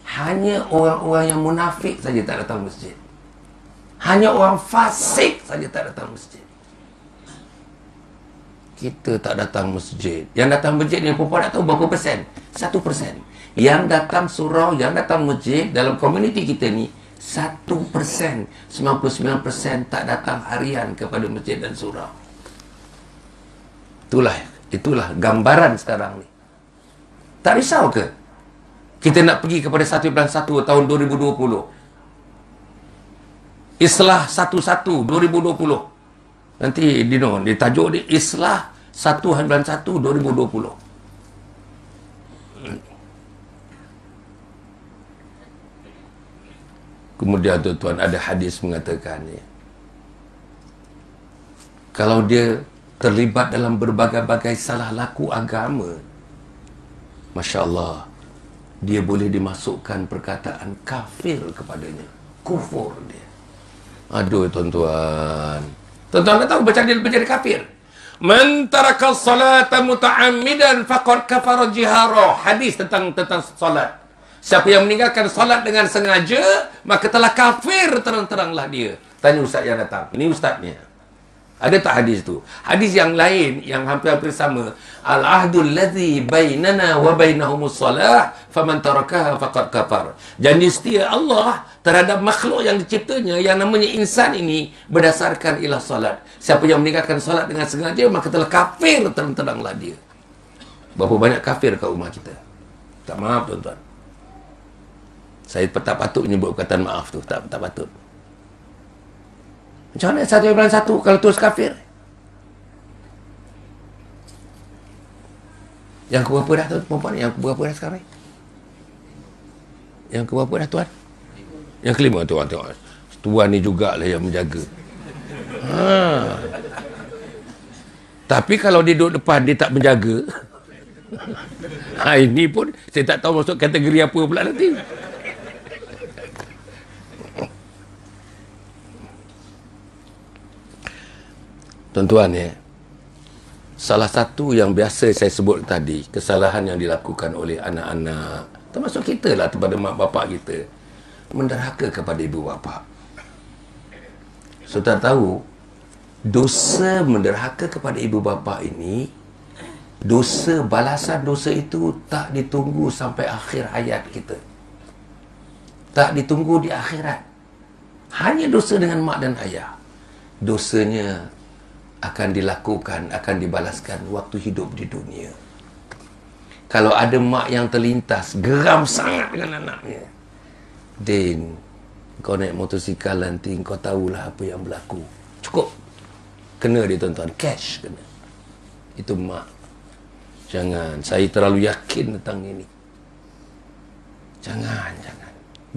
Hanya orang-orang yang munafik saja tak datang masjid. Hanya orang fasik saja tak datang masjid. Kita tak datang masjid. Yang datang masjid ni perempuan tak tahu berapa persen? 1%. Yang datang surau, yang datang masjid dalam komuniti kita ni 1%. 99% tak datang harian kepada masjid dan surau. Itulah gambaran sekarang ni. Tak risau ke kita nak pergi kepada 1 bulan 1 tahun 2020? Islah 1/1 2020. Nanti Dino, dia tajuk dia Islah 1 bulan 1 2020. Kemudian tuan-tuan, ada hadis mengatakan ya, kalau dia terlibat dalam berbagai-bagai salah laku agama, Masya Allah, dia boleh dimasukkan perkataan kafir kepadanya. Kufur dia. Aduh tuan-tuan. Tuan-tuan tahu baca dia menjadi kafir. Man taraka salata muta'ammidan faqad kafara jihara. Hadis tentang salat. Siapa yang meninggalkan salat dengan sengaja, maka telah kafir terang-teranglah dia. Tanya ustaz yang datang. Ini ustaznya. Ada tak hadis tu? Hadis yang lain yang hampir-hampir sama. Al-ahdul ladzi bainana wa bainahumus salah faman tarakaha faqad kafar. Janji setia Allah terhadap makhluk yang diciptanya yang namanya insan ini berdasarkan ilah salat. Siapa yang meninggalkan salat dengan sengaja maka telah kafir terang-teranglah dia. Berapa banyak kafir kat rumah kita? Tak, maaf tuan-tuan. Saya tak patut menyebut perkataan maaf tu. Tak patut. Macam mana 1/1 kalau terus kafir? Yang keberapa dah tuan perempuan? Yang keberapa dah sekarang? Yang keberapa dah tuan? Yang kelima tuan tengok. Tuan ni jugalah yang menjaga. Tapi kalau dia duduk depan dia tak menjaga. Ini pun saya tak tahu masuk kategori apa pula nanti. Tuan-tuan ya, salah satu yang biasa saya sebut tadi, kesalahan yang dilakukan oleh anak-anak, termasuk kita lah, kepada mak bapak kita, menderhaka kepada ibu bapa. Saudara tahu, dosa menderhaka kepada ibu bapa ini, dosa, balasan dosa itu tak ditunggu sampai akhir hayat kita. Tak ditunggu di akhirat. Hanya dosa dengan mak dan ayah. Dosanya akan dilakukan, akan dibalaskan waktu hidup di dunia. Kalau ada mak yang terlintas, geram sangat dengan anaknya. Din, kau naik motosikal nanti, kau tahulah apa yang berlaku. Cukup. Kena dia tuan-tuan, cash kena. Itu mak. Jangan, saya terlalu yakin tentang ini. Jangan.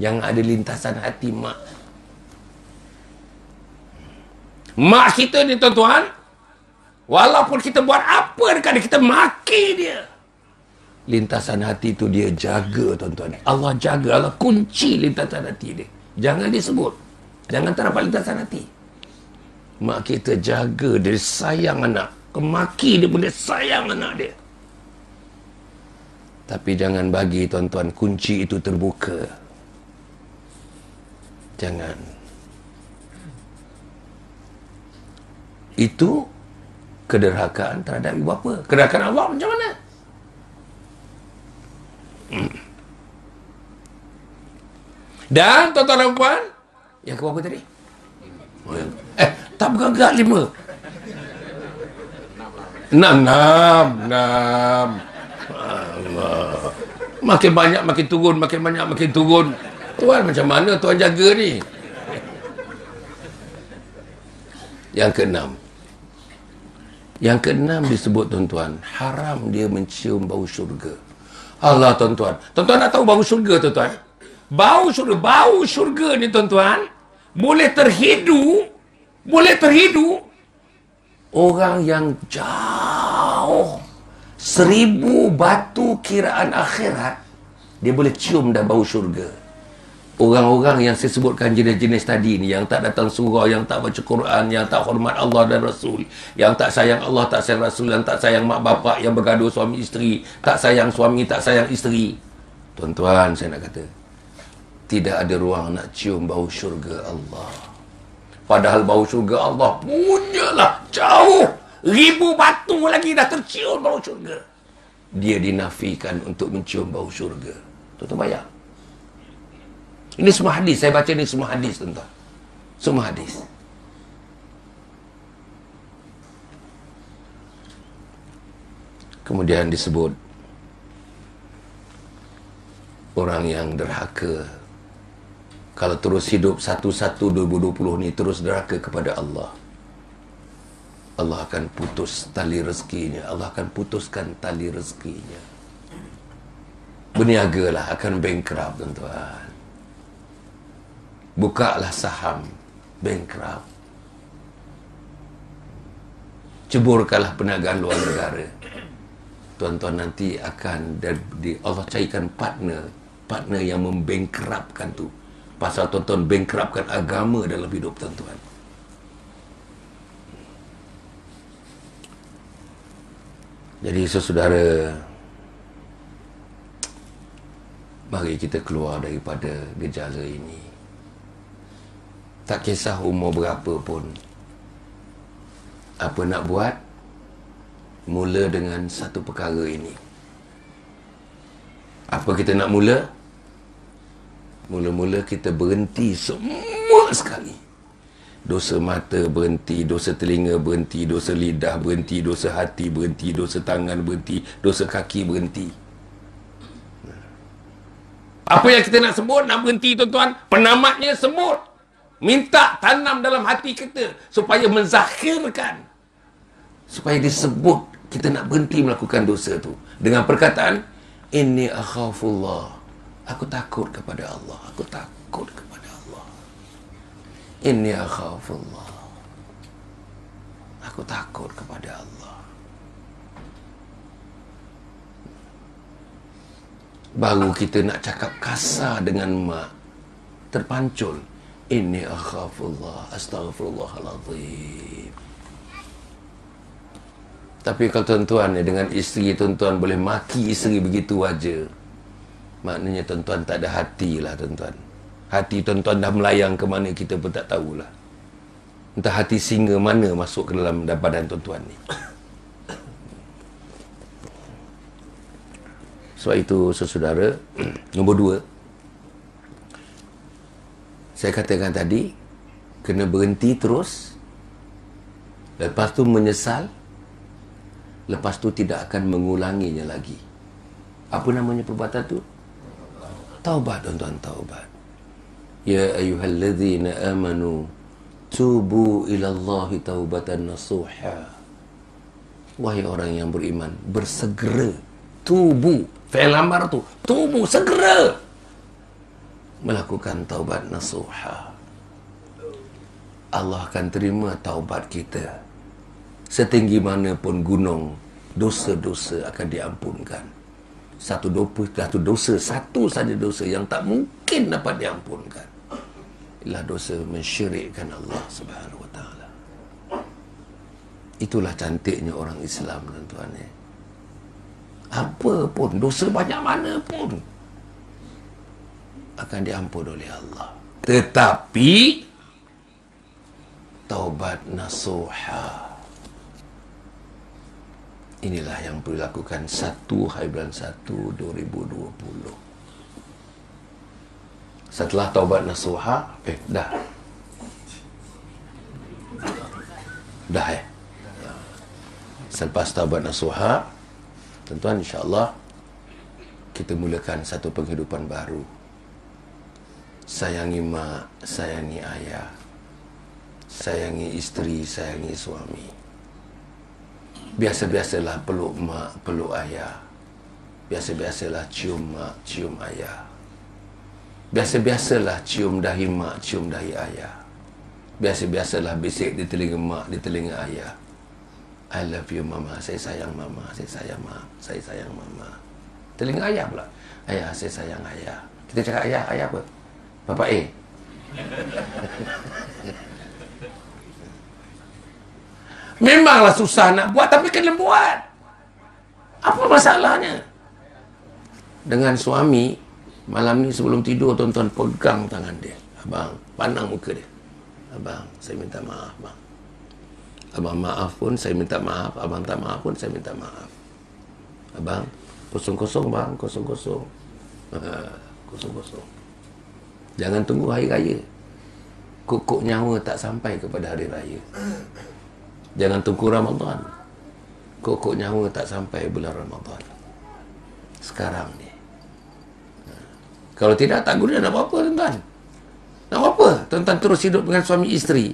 Jangan ada lintasan hati mak. Mak kita ni tuan-tuan, walaupun kita buat apa dekat dia, kita maki dia, lintasan hati tu dia jaga tuan-tuan. Allah jaga, Allah kunci lintasan hati dia. Jangan disebut. Jangan terdapat lintasan hati. Mak kita jaga, dia sayang anak. Kemaki dia pun dia sayang anak dia. Tapi jangan bagi tuan-tuan kunci itu terbuka. Jangan. Itu kederhakaan terhadap ibu bapa. Kederhakaan Allah macam mana? Dan tuan-tuan dan puan, yang keberapa tadi? Tak bergerak 5. 6. Allah. Makin banyak makin turun, makin banyak makin turun. Tuan macam mana tuan jaga ni? Yang keenam. Yang keenam disebut tuan-tuan, haram dia mencium bau syurga. Allah tuan-tuan. Tuan-tuan nak tahu bau syurga tuan-tuan? Bau syurga ni tuan-tuan, boleh terhidu orang yang jauh 1000 batu kiraan akhirat, dia boleh cium dah bau syurga. Orang-orang yang saya sebutkan jenis-jenis tadi ni, yang tak datang surau, yang tak baca Quran, yang tak hormat Allah dan Rasul, yang tak sayang Allah, tak sayang Rasul, yang tak sayang mak bapak, yang bergaduh suami isteri, tak sayang suami, tak sayang isteri. Tuan-tuan, saya nak kata, tidak ada ruang nak cium bau syurga Allah. Padahal bau syurga Allah punyalah jauh 1000 batu lagi dah tercium bau syurga. Dia dinafikan untuk mencium bau syurga. Tuan-tuan bayang. Ini semua hadis. Saya baca ni semua hadis, tuan-tuan. Semua hadis. Kemudian disebut orang yang derhaka, kalau terus hidup 1/1/2020 ni terus derhaka kepada Allah, Allah akan putus tali rezekinya. Allah akan putuskan tali rezekinya. Berniagalah, akan bankrupt tuan-tuan. Bukalah saham, bankrupt. Ceburkanlah perniagaan luar negara. Tuan-tuan nanti akan Allah carikan partner yang membangkrupkan tu. Pasal tuan-tuan bankrupkan agama dalam hidup tuan-tuan. Jadi saudara, mari kita keluar daripada gejala ini. Tak kisah umur berapa pun, apa nak buat, mula dengan satu perkara ini. Apa kita nak mula? Mula-mula kita berhenti semua sekali. Dosa mata berhenti, dosa telinga berhenti, dosa lidah berhenti, dosa hati berhenti, dosa tangan berhenti, dosa kaki berhenti. Apa yang kita nak sebut, nak berhenti tuan-tuan, penamatnya semut. Minta tanam dalam hati kita supaya menzakhirkan, supaya disebut kita nak berhenti melakukan dosa tu dengan perkataan inni akhafullah, aku takut kepada Allah, aku takut kepada Allah. Inni akhafullah, aku takut kepada Allah. Baru kita nak cakap kasar dengan mak, terpancul inni akhafullah, astaghfirullahaladzim. Tapi kalau tuan-tuan dengan isteri, tuan-tuan boleh maki isteri begitu aja, maknanya tuan-tuan tak ada hati lah tuan-tuan. Hati tuan-tuan dah melayang ke mana kita pun tak tahulah. Entah hati singa mana masuk ke dalam badan tuan-tuan ni. Sebab itu saudara, nombor 2, saya katakan tadi, kena berhenti terus, lepas tu menyesal, lepas tu tidak akan mengulanginya lagi. Apa namanya perbuatan tu? Taubat tuan-tuan, taubat. Ya ayyuhallazina amanu tubu ilallahi taubatan nasuha. Wahai orang yang beriman, bersegera tubu. Fi'il amar tu, tubu, segera melakukan taubat nasuha. Allah akan terima taubat kita. Setinggi mana pun gunung, dosa-dosa akan diampunkan. Satu dosa, satu saja dosa yang tak mungkin dapat diampunkan, ialah dosa mensyirikkan Allah Subhanahu Wa Taala. Itulah cantiknya orang Islam tuan-tuan. Apa pun, dosa banyak mana pun akan diampun oleh Allah. Tetapi taubat nasuha, inilah yang perlu dilakukan 1/1/2020. Setelah taubat nasuha, dah selepas taubat nasuha, tuan-tuan, insya-Allah kita mulakan satu penghidupan baru. Sayangi mak, sayangi ayah, sayangi isteri, sayangi suami. Biasa-biasalah peluk mak, peluk ayah. Biasa-biasalah cium mak, cium ayah. Biasa-biasalah cium dahi mak, cium dahi ayah. Biasa-biasalah bisik di telinga mak, di telinga ayah. I love you mama, saya sayang mama, saya sayang mak, saya sayang mama. Telinga ayah pula, ayah, saya sayang ayah. Kita cakap ayah, ayah apa? Bapak A. Memanglah susah nak buat, tapi kena buat. Apa masalahnya? Dengan suami, malam ni sebelum tidur, tuan-tuan pegang tangan dia. Abang, pandang muka dia. Abang, saya minta maaf, bang. Abang maaf pun, saya minta maaf. Abang tak maaf pun, saya minta maaf. Abang, kosong-kosong bang, kosong-kosong. Kosong-kosong. Jangan tunggu hari raya. Kukuk nyawa tak sampai kepada hari raya. Jangan tunggu Ramadan. Kukuk nyawa tak sampai bulan Ramadan. Sekarang ni. Kalau tidak, tak guna nak apa-apa tuan-tuan. Nak apa? Tuan-tuan terus hidup dengan suami isteri,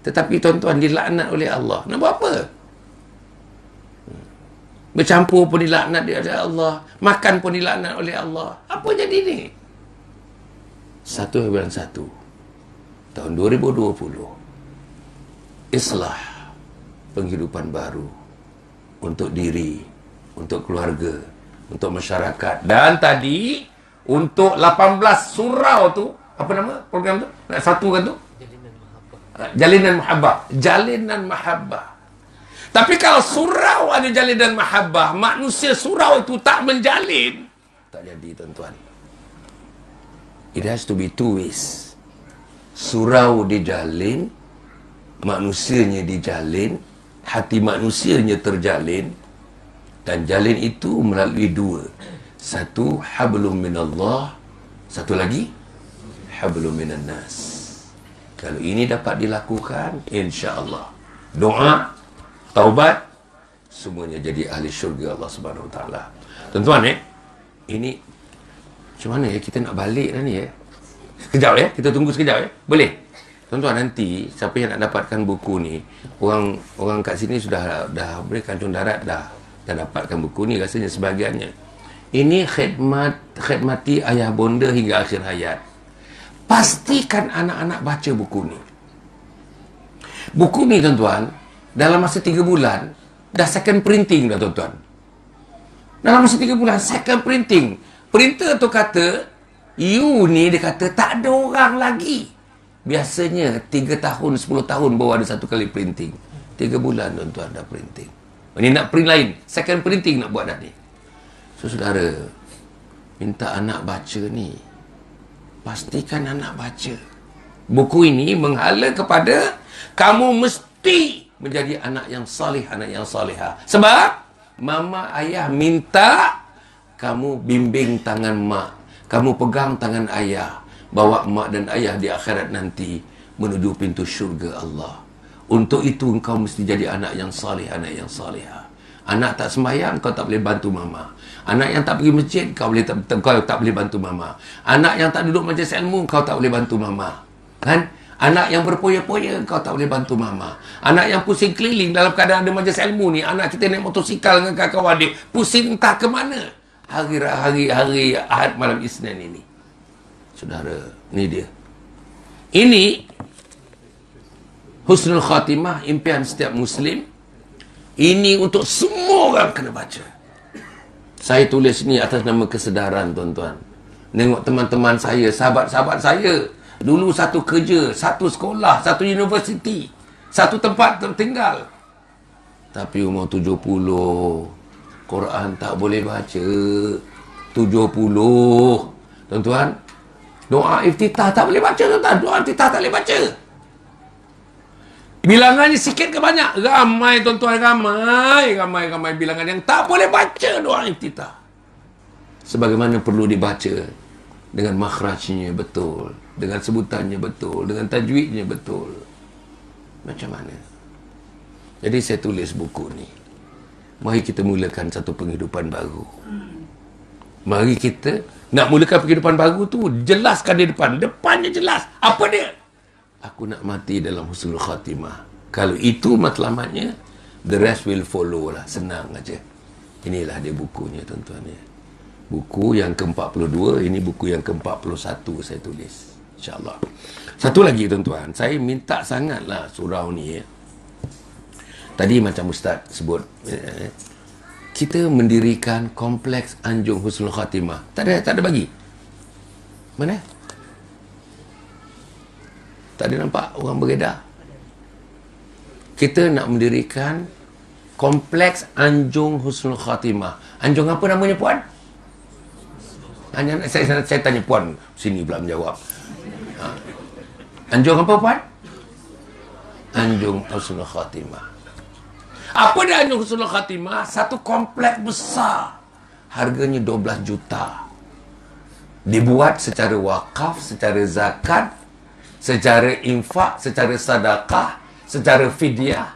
tetapi tuan-tuan dilaknat oleh Allah. Nak buat apa? Bercampur pun dilaknat oleh Allah. Makan pun dilaknat oleh Allah. Apa jadi ni? 1/1. tahun 2020, islah, penghidupan baru untuk diri, untuk keluarga, untuk masyarakat. Dan tadi untuk 18 surau tu, apa nama program tu? Nak satukan tu? Jalinan Mahabbah. Jalinan Mahabbah. Tapi kalau surau ada jalinan Mahabbah, manusia surau itu tak menjalin, tak jadi, tuan-tuan. It has to be two ways. Surau dijalin, manusianya dijalin, hati manusianya terjalin, dan jalin itu melalui dua. Satu, hablum minallah. Satu lagi, hablum minan nas. Kalau ini dapat dilakukan, insya-Allah, doa, taubat, semuanya jadi ahli syurga Allah Subhanahu Wa Taala. Tuan-tuan, ini macam mana ya kita nak balik dah ni ya? Sekejap ya, kita tunggu sekejap ya. Boleh? Tuan-tuan, nanti siapa yang nak dapatkan buku ni, orang kat sini sudah dah boleh, Kancung Darat dah dapatkan buku ni rasanya sebahagiannya. Ini khidmati ayah bonda hingga akhir hayat. Pastikan anak-anak baca buku ni. Buku ni, tuan-tuan, dalam masa 3 bulan dah second printing dah, tuan-tuan. Dalam masa 3 bulan second printing. Printer tu kata, you ni, dia kata tak ada orang lagi. Biasanya 3 tahun, 10 tahun baru ada satu kali printing. 3 bulan, tuan-tuan, dah printing. Ini nak print lain, second printing nak buat dah ni. So, saudara, minta anak baca ni. Pastikan anak baca. Buku ini menghala kepada kamu mesti menjadi anak yang salih, anak yang salihah. Sebab mama ayah minta kamu bimbing tangan mak, kamu pegang tangan ayah, bawa mak dan ayah di akhirat nanti menuju pintu syurga Allah. Untuk itu engkau mesti jadi anak yang salih, anak yang salihah. Anak tak sembahyang, kau tak boleh bantu mama. Anak yang tak pergi masjid, kau tak boleh bantu mama. Anak yang tak duduk majlis ilmu, kau tak boleh bantu mama. Kan? Anak yang berpoya-poya, kau tak boleh bantu mama. Anak yang pusing keliling dalam keadaan ada majlis ilmu ni, anak kita naik motosikal dengan kawan dia, pusing entah ke mana. Hari Ahad malam Isnin ini. Saudara, ni dia. Ini husnul khatimah, impian setiap Muslim. Ini untuk semua orang kena baca. Saya tulis ni atas nama kesedaran, tuan-tuan. Tengok teman-teman saya, sahabat-sahabat saya. Dulu satu kerja, satu sekolah, satu universiti, satu tempat tertinggal. Tapi umur 70, Quran tak boleh baca. 70. Tuan-tuan, doa iftitah tak boleh baca, tuan-tuan. Doa iftitah tak boleh baca. Bilangannya sikit ke banyak? Ramai, tuan-tuan, ramai bilangan yang tak boleh baca doa iftitah. Sebagaimana perlu dibaca dengan makhrajnya betul, dengan sebutannya betul, dengan tajwidnya betul. Macam mana? Jadi saya tulis buku ni. Mari kita mulakan satu penghidupan baru. Mari kita nak mulakan penghidupan baru tu, jelaskan di depan. Depannya jelas. Apa dia? Aku nak mati dalam husnul khatimah. Kalau itu matlamatnya, the rest will follow lah. Senang aja. Inilah dia bukunya, tuan-tuan. Buku yang ke-42, ini buku yang ke-41 saya tulis. InsyaAllah. Satu lagi, tuan-tuan. Saya minta sangatlah surau ni. Tadi macam Ustaz sebut. Kita mendirikan kompleks Anjung Husnul Khatimah. Tak ada bagi. Mana? Tak ada nampak orang beredar. Kita nak mendirikan kompleks Anjung Husnul Khatimah. Anjung apa namanya, puan? Saya tanya puan. Sini pula menjawab. Anjung apa, puan? Anjung Husnul Khatimah. Apa dia Anjung Husnul Khatimah? Satu kompleks besar. Harganya 12 juta. Dibuat secara wakaf, secara zakat, secara infak, secara sedekah, secara fidyah,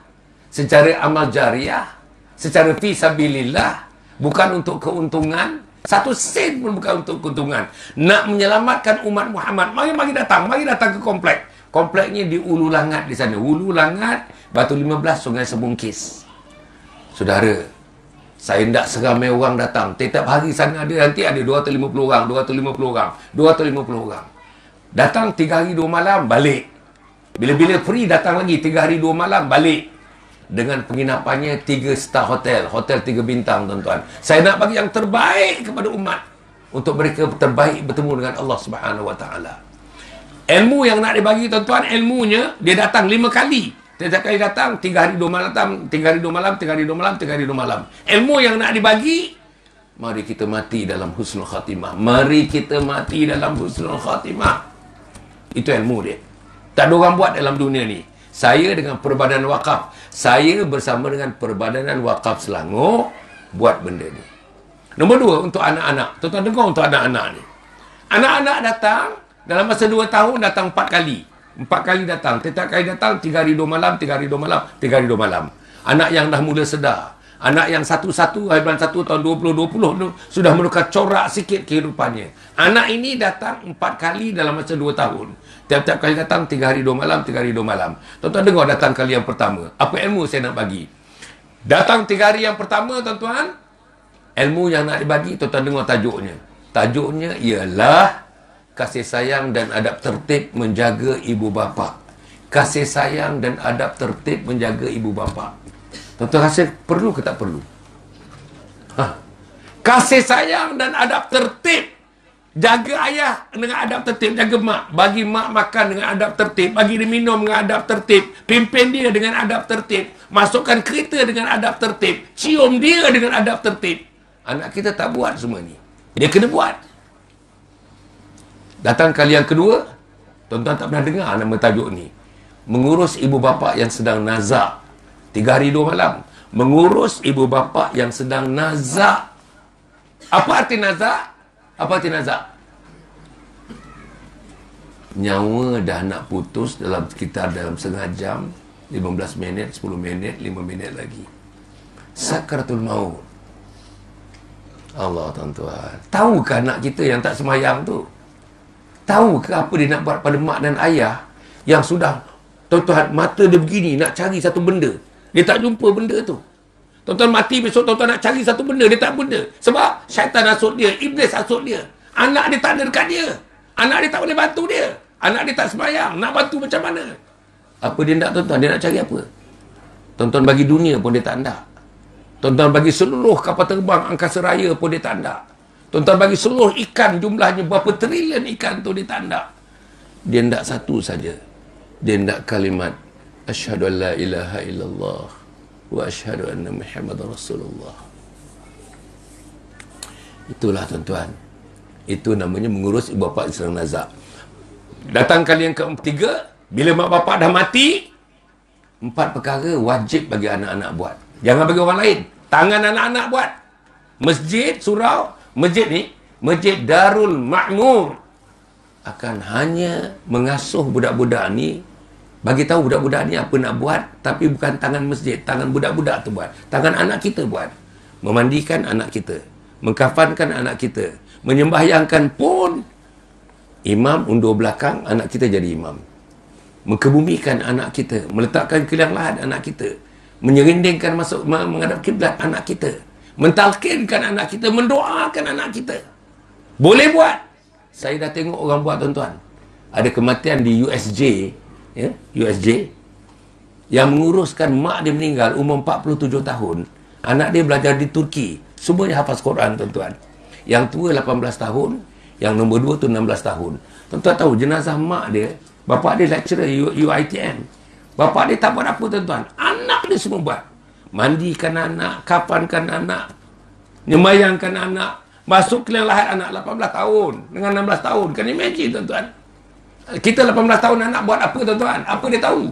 secara amal jariah, secara fi sabilillah, bukan untuk keuntungan, satu sen pun bukan untuk keuntungan. Nak menyelamatkan umat Muhammad, mari datang ke komplek. Kompleknya di Ulu Langat di sana. Ulu Langat, Batu 15, Sungai Sebungkis. Saudara, saya tidak seramai orang datang. Setiap hari sana nanti ada 250 orang, 250 orang, 250 orang. Datang 3 hari 2 malam, balik. Bila-bila free datang lagi 3 hari 2 malam balik. Dengan penginapannya 3 star hotel. Hotel 3 bintang, tuan-tuan. Saya nak bagi yang terbaik kepada umat. Untuk mereka terbaik bertemu dengan Allah Subhanahu Wa Taala. Ilmu yang nak dibagi, tuan-tuan, ilmunya dia datang 5 kali. Setiap kali datang 3 hari 2 malam, 3 hari 2 malam, 3 hari 2 malam, 3 hari 2 malam. Ilmu yang nak dibagi, mari kita mati dalam husnul khatimah. Mari kita mati dalam husnul khatimah. Itu ilmu dia. Tak ada orang buat dalam dunia ni. Saya dengan Perbadanan Wakaf, saya bersama dengan Perbadanan Wakaf Selangor buat benda ni. Nombor 2, untuk anak-anak. Tuan-tuan dengar untuk anak-anak ni. Anak-anak datang, dalam masa 2 tahun datang 4 kali. 4 kali datang. Setiap kali datang 3 hari 2 malam, 3 hari 2 malam, 3 hari 2 malam. Anak yang dah mula sedar. Anak yang 1 bulan 1 tahun 2020 tu sudah menukar corak sikit kehidupannya. Anak ini datang 4 kali dalam masa 2 tahun. Tiap-tiap kali datang 3 hari 2 malam, 3 hari 2 malam. Tuan-tuan dengar datang kali yang pertama. Apa ilmu saya nak bagi? Datang 3 hari yang pertama, tuan-tuan. Ilmu yang nak dibagi, tuan-tuan dengar tajuknya. Tajuknya ialah kasih sayang dan adab tertib menjaga ibu bapa. Kasih sayang dan adab tertib menjaga ibu bapa. Tuan-tuan rasa perlu ke tak perlu? Kasih sayang dan adab tertib. Jaga ayah dengan adab tertib, jaga mak. Bagi mak makan dengan adab tertib, bagi dia minum dengan adab tertib, pimpin dia dengan adab tertib, masukkan kereta dengan adab tertib, cium dia dengan adab tertib. Anak kita tak buat semua ni. Dia kena buat. Datang kali yang kedua, tuan-tuan tak pernah dengar nama tajuk ni. Mengurus ibu bapa yang sedang nazak. 3 hari 2 malam. Mengurus ibu bapa yang sedang nazak. Apa arti nazak? Apa arti nazak? Nyawa dah nak putus dalam sekitar dalam setengah jam, 15 minit, 10 minit, 5 minit lagi. Sakratul maut. Allah, tuan-tuan. Tahukah anak kita yang tak semayang tu? Tahukah apa dia nak buat pada mak dan ayah yang sudah, tuan-tuan, mata dia begini nak cari satu benda. Dia tak jumpa benda tu. Tuan-tuan mati besok, tuan-tuan nak cari satu benda, dia tak benda. Sebab syaitan hasut dia, iblis hasut dia. Anak dia tak ada dekat dia. Anak dia tak boleh bantu dia. Anak dia tak semayang. Nak bantu macam mana? Apa dia nak, tuan-tuan? Dia nak cari apa? Tuan-tuan bagi dunia pun dia tak nak. Tuan-tuan bagi seluruh kapal terbang angkasa raya pun dia tak nak. Tuan-tuan bagi seluruh ikan jumlahnya berapa trilion ikan tu dia tak nak. Dia nak satu saja. Dia nak kalimat asyhadu an la ilaha illallah wa asyhadu anna Muhammadar Rasulullah. Itulah, tuan-tuan. Itu namanya mengurus ibu bapa yang sedang nazak. Datang kali yang ketiga, bila mak bapak dah mati, 4 perkara wajib bagi anak-anak buat. Jangan bagi orang lain. Tangan anak-anak buat. Masjid, surau, masjid ni, Masjid Darul Ma'mur akan hanya mengasuh budak-budak ni, bagi tahu budak-budak ni apa nak buat, tapi bukan tangan masjid, tangan budak-budak tu buat. Tangan anak kita buat. Memandikan anak kita, mengkafankan anak kita, menyembahyangkan pun imam undur belakang, anak kita jadi imam. Mengkebumikan anak kita, meletakkan keliang lahat anak kita, menyerindingkan masuk menghadap kiblat anak kita, mentalkinkan anak kita, mendoakan anak kita. Boleh buat. Saya dah tengok orang buat, tuan-tuan. Ada kematian di USJ, ya, USJ, yang menguruskan mak dia meninggal umur 47 tahun. Anak dia belajar di Turki. Semuanya hafaz Quran, tuan-tuan. Yang tua 18 tahun, yang nombor 2 tu 16 tahun. Tuan-tuan tahu jenazah mak dia, bapa dia lecturer UiTM. Bapa dia tak buat apa, tuan-tuan. Anak dia semua buat. Mandikan anak, kafankan anak, nyemayangkan anak, masuk ke lahat anak 18 tahun dengan 16 tahun. Kan imagine, tuan-tuan. Kita 18 tahun anak buat apa, tuan-tuan? Apa dia tahu?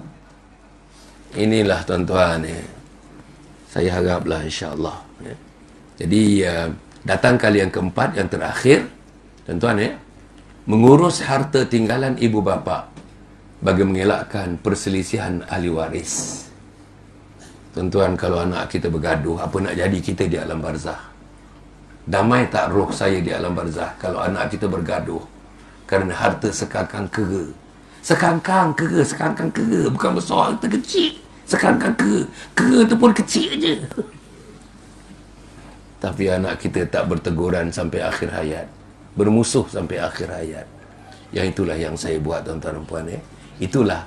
Inilah, tuan-tuan. Saya haraplah insya-Allah. Jadi datang kali yang keempat, yang terakhir, tuan-tuan, mengurus harta tinggalan ibu bapa bagi mengelakkan perselisihan ahli waris. Tuan-tuan, kalau anak kita bergaduh, apa nak jadi kita di alam barzah? Damai tak roh saya di alam barzah kalau anak kita bergaduh kerana harta sekangkang kera. Sekangkang kera. Bukan besar, harta kecil. Sekangkang kera. Kera tu pun kecil je. Tapi anak kita tak berteguran sampai akhir hayat. Bermusuh sampai akhir hayat. Yang itulah yang saya buat, tuan-tuan dan puan. Itulah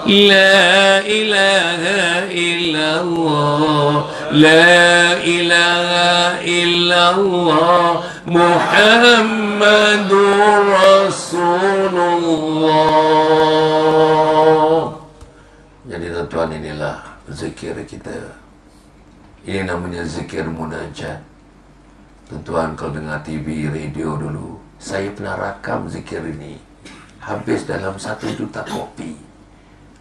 لا إله إلا الله لا إله إلا الله محمد رسول الله. Jadi tuan-tuan, inilah zikir kita. Ini namanya zikir munajat. Tuan-tuan kalau dengar TV, radio dulu, saya pernah rakam zikir ini. Habis dalam 1 juta kopi.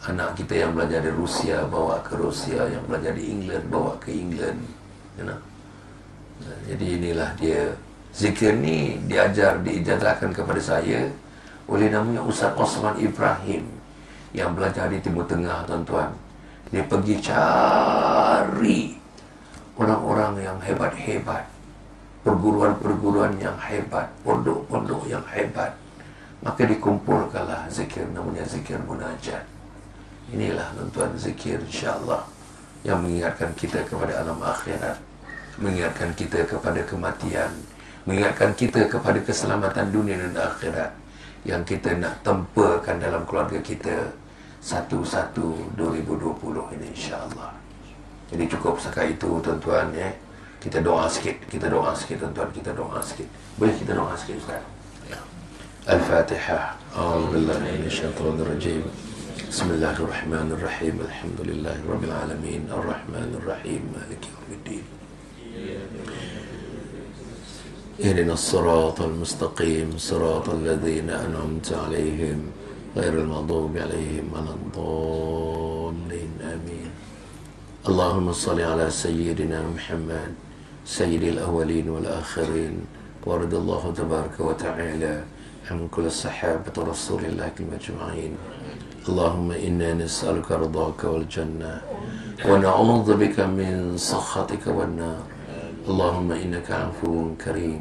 Anak kita yang belajar di Rusia bawa ke Rusia, yang belajar di England bawa ke England. You know? Jadi inilah dia. Zikir ni diijazahkan kepada saya oleh namanya Ustaz Osman Ibrahim yang belajar di Timur Tengah, tuan-tuan. Dia pergi cari orang-orang yang hebat-hebat, perguruan-perguruan yang hebat, pondok-pondok yang hebat. Maka dikumpulkanlah zikir, namanya zikir munajat. Inilah tuan-tuan zikir insya-Allah yang mengingatkan kita kepada alam akhirat, mengingatkan kita kepada kematian, mengingatkan kita kepada keselamatan dunia dan akhirat yang kita nak tempakan dalam keluarga kita 1/1/2020 ini insya-Allah. Jadi cukup setakat itu tuan-tuan ya. Kita doa sikit tuan-tuan, kita doa sikit. Boleh kita doa sikit Ustaz? Ya. Al-Fatihah. A'udzubillahi minasyaitonir rajim. Bismillahirrahmanirrahim. Alhamdulillahirabbil alamin. Arrahmanirrahim. Maliki yaumiddin. Ihdinas siratal mustaqim, siratal ladzina an'amta 'alaihim ghairil maghdubi 'alaihim waladdallin. Amin. Allahumma shalli ala sayyidina Muhammad sayyidil awwalin wal akhirin wa radallahu tabaraka wa ta'ala an kulli sahabati Rasulillah ajma'in. Allahumma inna nas'aluka ridhaka wal jannah wa na'udzu bika min sakhatika wan nar. Allahumma innaka 'afuwun karim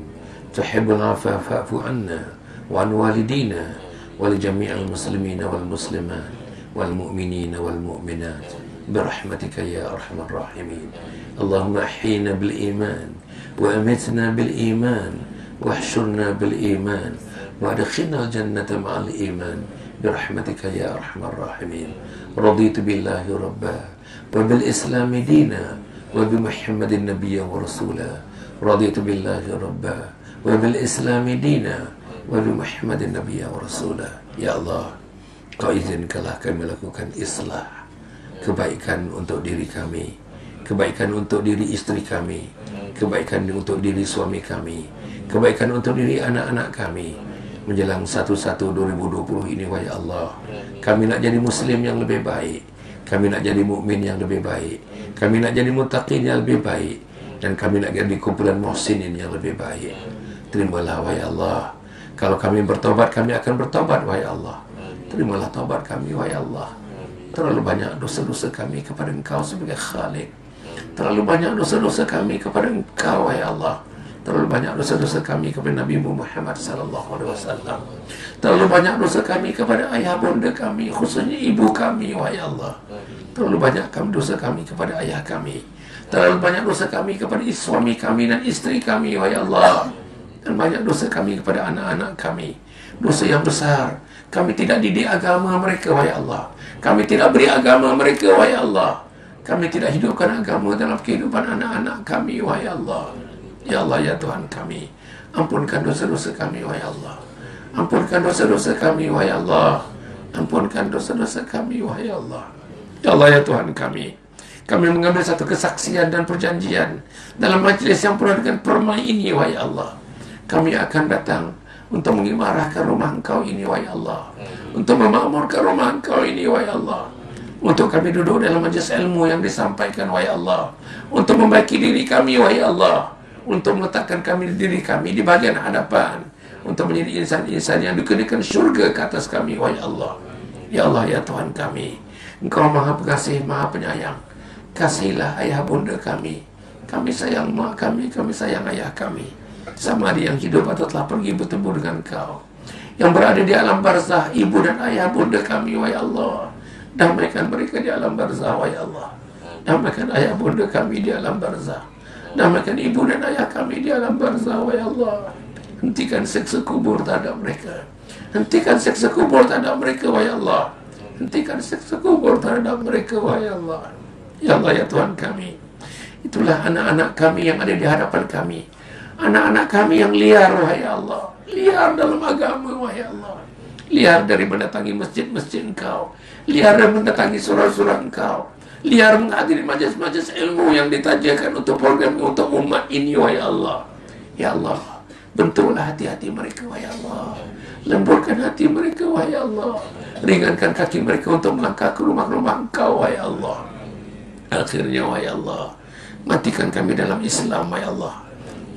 tuhibbul 'afwa fa'fu 'anna wa 'an walidina wa li jami'il muslimina wal muslimat wal mu'minina wal mu'minat برحمتك يا أرحم الراحمين. اللهم أحينا بالإيمان وأمتنا بالإيمان واحشرنا بالإيمان وأدخلنا الجنة مع الإيمان برحمتك يا أرحم الراحمين. رضيت بالله ربا وبالإسلام دينا وبمحمد النبي ورسولا. رضيت بالله ربا وبالإسلام دينا وبمحمد النبي ورسولا. Ya Allah, Kau izinkanlah kami melakukan islah, kebaikan untuk diri kami, kebaikan untuk diri isteri kami, kebaikan untuk diri suami kami, kebaikan untuk diri anak-anak kami menjelang 1/1/2020 ini. Wahai Allah, kami nak jadi muslim yang lebih baik, kami nak jadi mukmin yang lebih baik, kami nak jadi muttaqin yang lebih baik, dan kami nak jadi kumpulan muhsinin yang lebih baik. Terimalah wahai Allah. Kalau kami bertobat, kami akan bertobat wahai Allah. Terimalah taubat kami wahai Allah. Terlalu banyak dosa-dosa kami kepada Engkau sebagai Khalik. Terlalu banyak dosa-dosa kami kepada Engkau wahai Allah. Terlalu banyak dosa-dosa kami kepada Nabi Muhammad SAW. Terlalu banyak dosa kami kepada ayah bunda kami, khususnya ibu kami wahai Allah. Terlalu banyak dosa kami kepada ayah kami. Terlalu banyak dosa kami kepada suami kami dan isteri kami wahai Allah. Dan banyak dosa kami kepada anak-anak kami. Dosa yang besar. Kami tidak didik agama mereka wahai Allah. Kami tidak beri agama mereka wahai Allah. Kami tidak hidupkan agama dalam kehidupan anak-anak kami wahai Allah. Ya Allah ya Tuhan kami, ampunkan dosa-dosa kami wahai Allah. Ampunkan dosa-dosa kami wahai Allah. Ampunkan dosa-dosa kami wahai Allah. Ya Allah ya Tuhan kami mengambil satu kesaksian dan perjanjian dalam majlis yang penuh dengan permai ini wahai Allah. Kami akan datang untuk mengimarahkan rumah Engkau ini wahai Allah, untuk memakmurkan rumah Engkau ini wahai Allah, untuk kami duduk dalam majlis ilmu yang disampaikan wahai Allah, untuk membaiki diri kami wahai Allah, untuk meletakkan diri kami di bahagian hadapan, untuk menjadi insan-insan yang dikenakan syurga ke atas kami wahai Allah. Ya Allah ya Tuhan kami, Engkau maha pengasih, maha penyayang. Kasihilah ayah bunda kami. Kami sayang mak kami sayang ayah kami. Sama ada yang hidup atau telah pergi bertemu dengan Engkau, yang berada di alam barzah, ibu dan ayah bunda kami wahai Allah. Damaikan mereka di alam barzah wahai Allah. Damaikan ayah bunda kami di alam barzah. Damaikan ibu dan ayah kami di alam barzah wahai Allah. Hentikan seksa kubur terhadap mereka. Hentikan seksa kubur terhadap mereka wahai Allah. Hentikan siksa kubur terhadap mereka, wahai Allah. Ya Allah, ya Tuhan kami, itulah anak-anak kami yang ada di hadapan kami. Anak-anak kami yang liar, wahai Allah. Liar dalam agama, wahai Allah. Liar dari mendatangi masjid-masjid Engkau. Liar dari mendatangi surah-surah Engkau. Liar menghadiri majlis-majlis ilmu yang ditajakan untuk program untuk umat ini, wahai Allah. Ya Allah, bentuklah hati-hati mereka, wahai Allah. Lemburkan hati mereka, wahai Allah. Ringankan kaki mereka untuk melangkah ke rumah-rumah Engkau, wahai Allah. Akhirnya, wahai Allah, matikan kami dalam Islam, wahai Allah.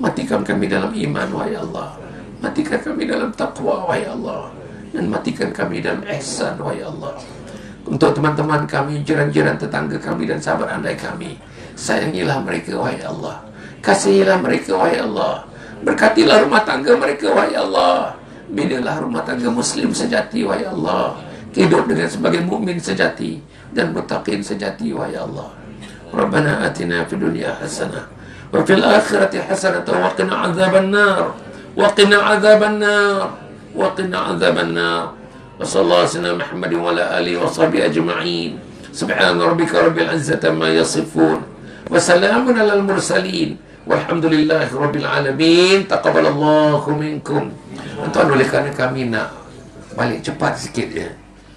Matikan kami dalam iman, wahai Allah. Matikan kami dalam taqwa, wahai Allah. Dan matikan kami dalam ihsan, wahai Allah. Untuk teman-teman kami, jiran-jiran tetangga kami dan sahabat andai kami, sayangilah mereka, wahai Allah. Kasihilah mereka, wahai Allah. Berkatilah rumah tangga mereka, wahai Allah. Binalah rumah tangga muslim sejati, wahai Allah. Hidup dengan sebagai mukmin sejati dan muttaqin sejati, wahai Allah. Rabbana atina fid dunya hasanah wa fil akhirati hasanah wa qina adzaban nar wa qina adzaban nar wa qina adzaban nar. wa sallallahu alaihi Muhammad wa ala alihi wa sahbihi ajma'in. Subhana rabbika rabbil izzati amma yasifun wa salamun alal mursalin walhamdulillahi rabbil alamin. Taqabbalallahu minkum. Tuan, oleh kerana kami nak balik cepat sikit ya,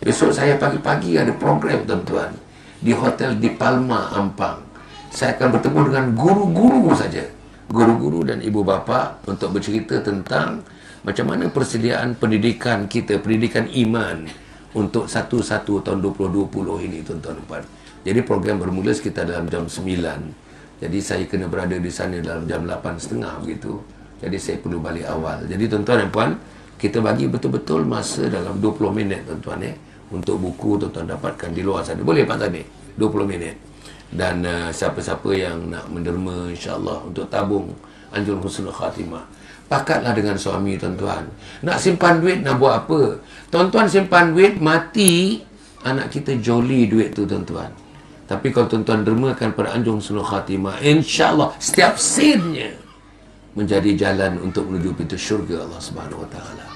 besok saya pagi-pagi ada program, tuan-tuan, di hotel di Palma, Ampang. Saya akan bertemu dengan guru-guru saja, guru-guru dan ibu bapa, untuk bercerita tentang macam mana persediaan pendidikan kita, pendidikan iman untuk 1/1 tahun 2020 ini, tuan-tuan dan puan. Jadi program bermula sekitar dalam jam 9. Jadi saya kena berada di sana dalam jam 8.30 begitu. Jadi saya perlu balik awal. Jadi tuan-tuan dan puan, kita bagi betul-betul masa dalam 20 minit, tuan-tuan ya. Untuk buku tuan-tuan dapatkan di luar sana. Boleh Pak Tani? 20 minit. Dan siapa-siapa yang nak menderma, insya-Allah, untuk tabung anjuran husnul khatimah, pakatlah dengan suami, tuan-tuan. Nak simpan duit, nak buat apa? Tuan-tuan simpan duit, mati anak kita joli duit tu, tuan-tuan. Tapi kalau tuan-tuan dermakan pada anjuran husnul khatimah, insya-Allah setiap sennya menjadi jalan untuk menuju pintu syurga Allah Subhanahu Wa Taala.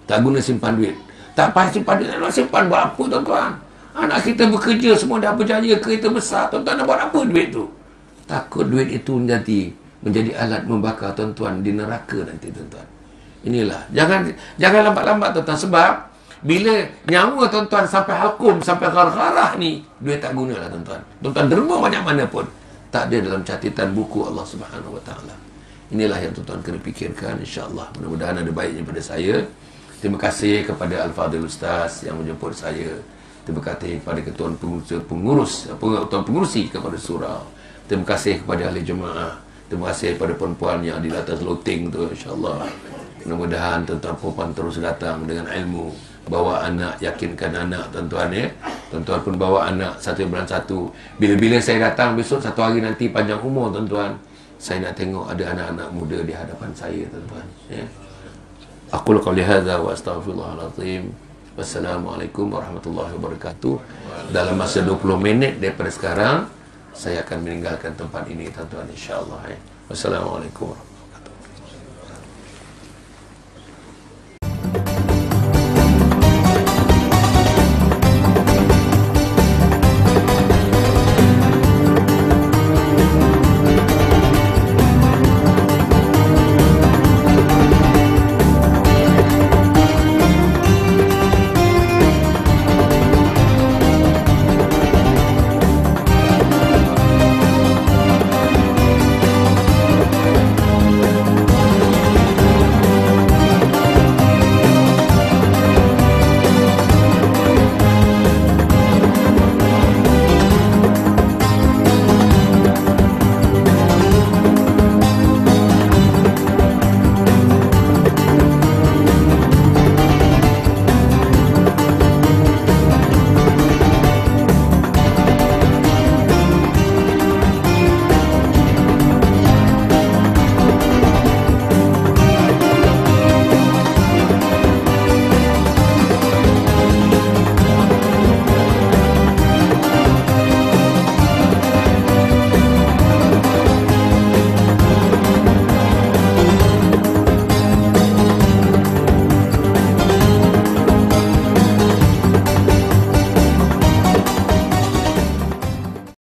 Tak guna simpan duit. Tak payah simpan duit. Nak simpan buat apa, tuan-tuan? Anak kita bekerja, semua dah berjaya, kereta besar. Tuan-tuan nak buat apa duit tu? Takut duit itu menjadi alat membakar tuan-tuan di neraka nanti, tuan-tuan. Inilah. Jangan lambat-lambat, tuan-tuan. Sebab bila nyawa tuan-tuan sampai halkum, sampai ghargharah ni, duit tak guna lah, tuan-tuan. Tuan-tuan derma banyak mana pun, tak ada dalam catatan buku Allah Subhanahu Wa Taala. Inilah yang tuan-tuan kena fikirkan, insya-Allah. Mudah-mudahan ada baiknya pada saya. Terima kasih kepada Al-Fadhil Ustaz yang menjemput saya. Terima kasih kepada ketua pengurusi kepada surau. Terima kasih kepada ahli jemaah. Terima kasih kepada perempuan yang di atas loteng tu, insya-Allah. Mudah-mudahan tuan-tuan perempuan terus datang dengan ilmu. Bawa anak, yakinkan anak, tuan-tuan ya. Tuan-tuan pun bawa anak satu bulan satu. Bila-bila saya datang besok, satu hari nanti panjang umur, tuan-tuan, saya nak tengok ada anak-anak muda di hadapan saya, tuan-tuan ya. Aqulu qawli hadza wa astaghfirullahalazim. Wassalamualaikum warahmatullahi wabarakatuh. Dalam masa 20 minit daripada sekarang saya akan meninggalkan tempat ini, tuan-tuan, insya-Allah ya. Wassalamualaikum.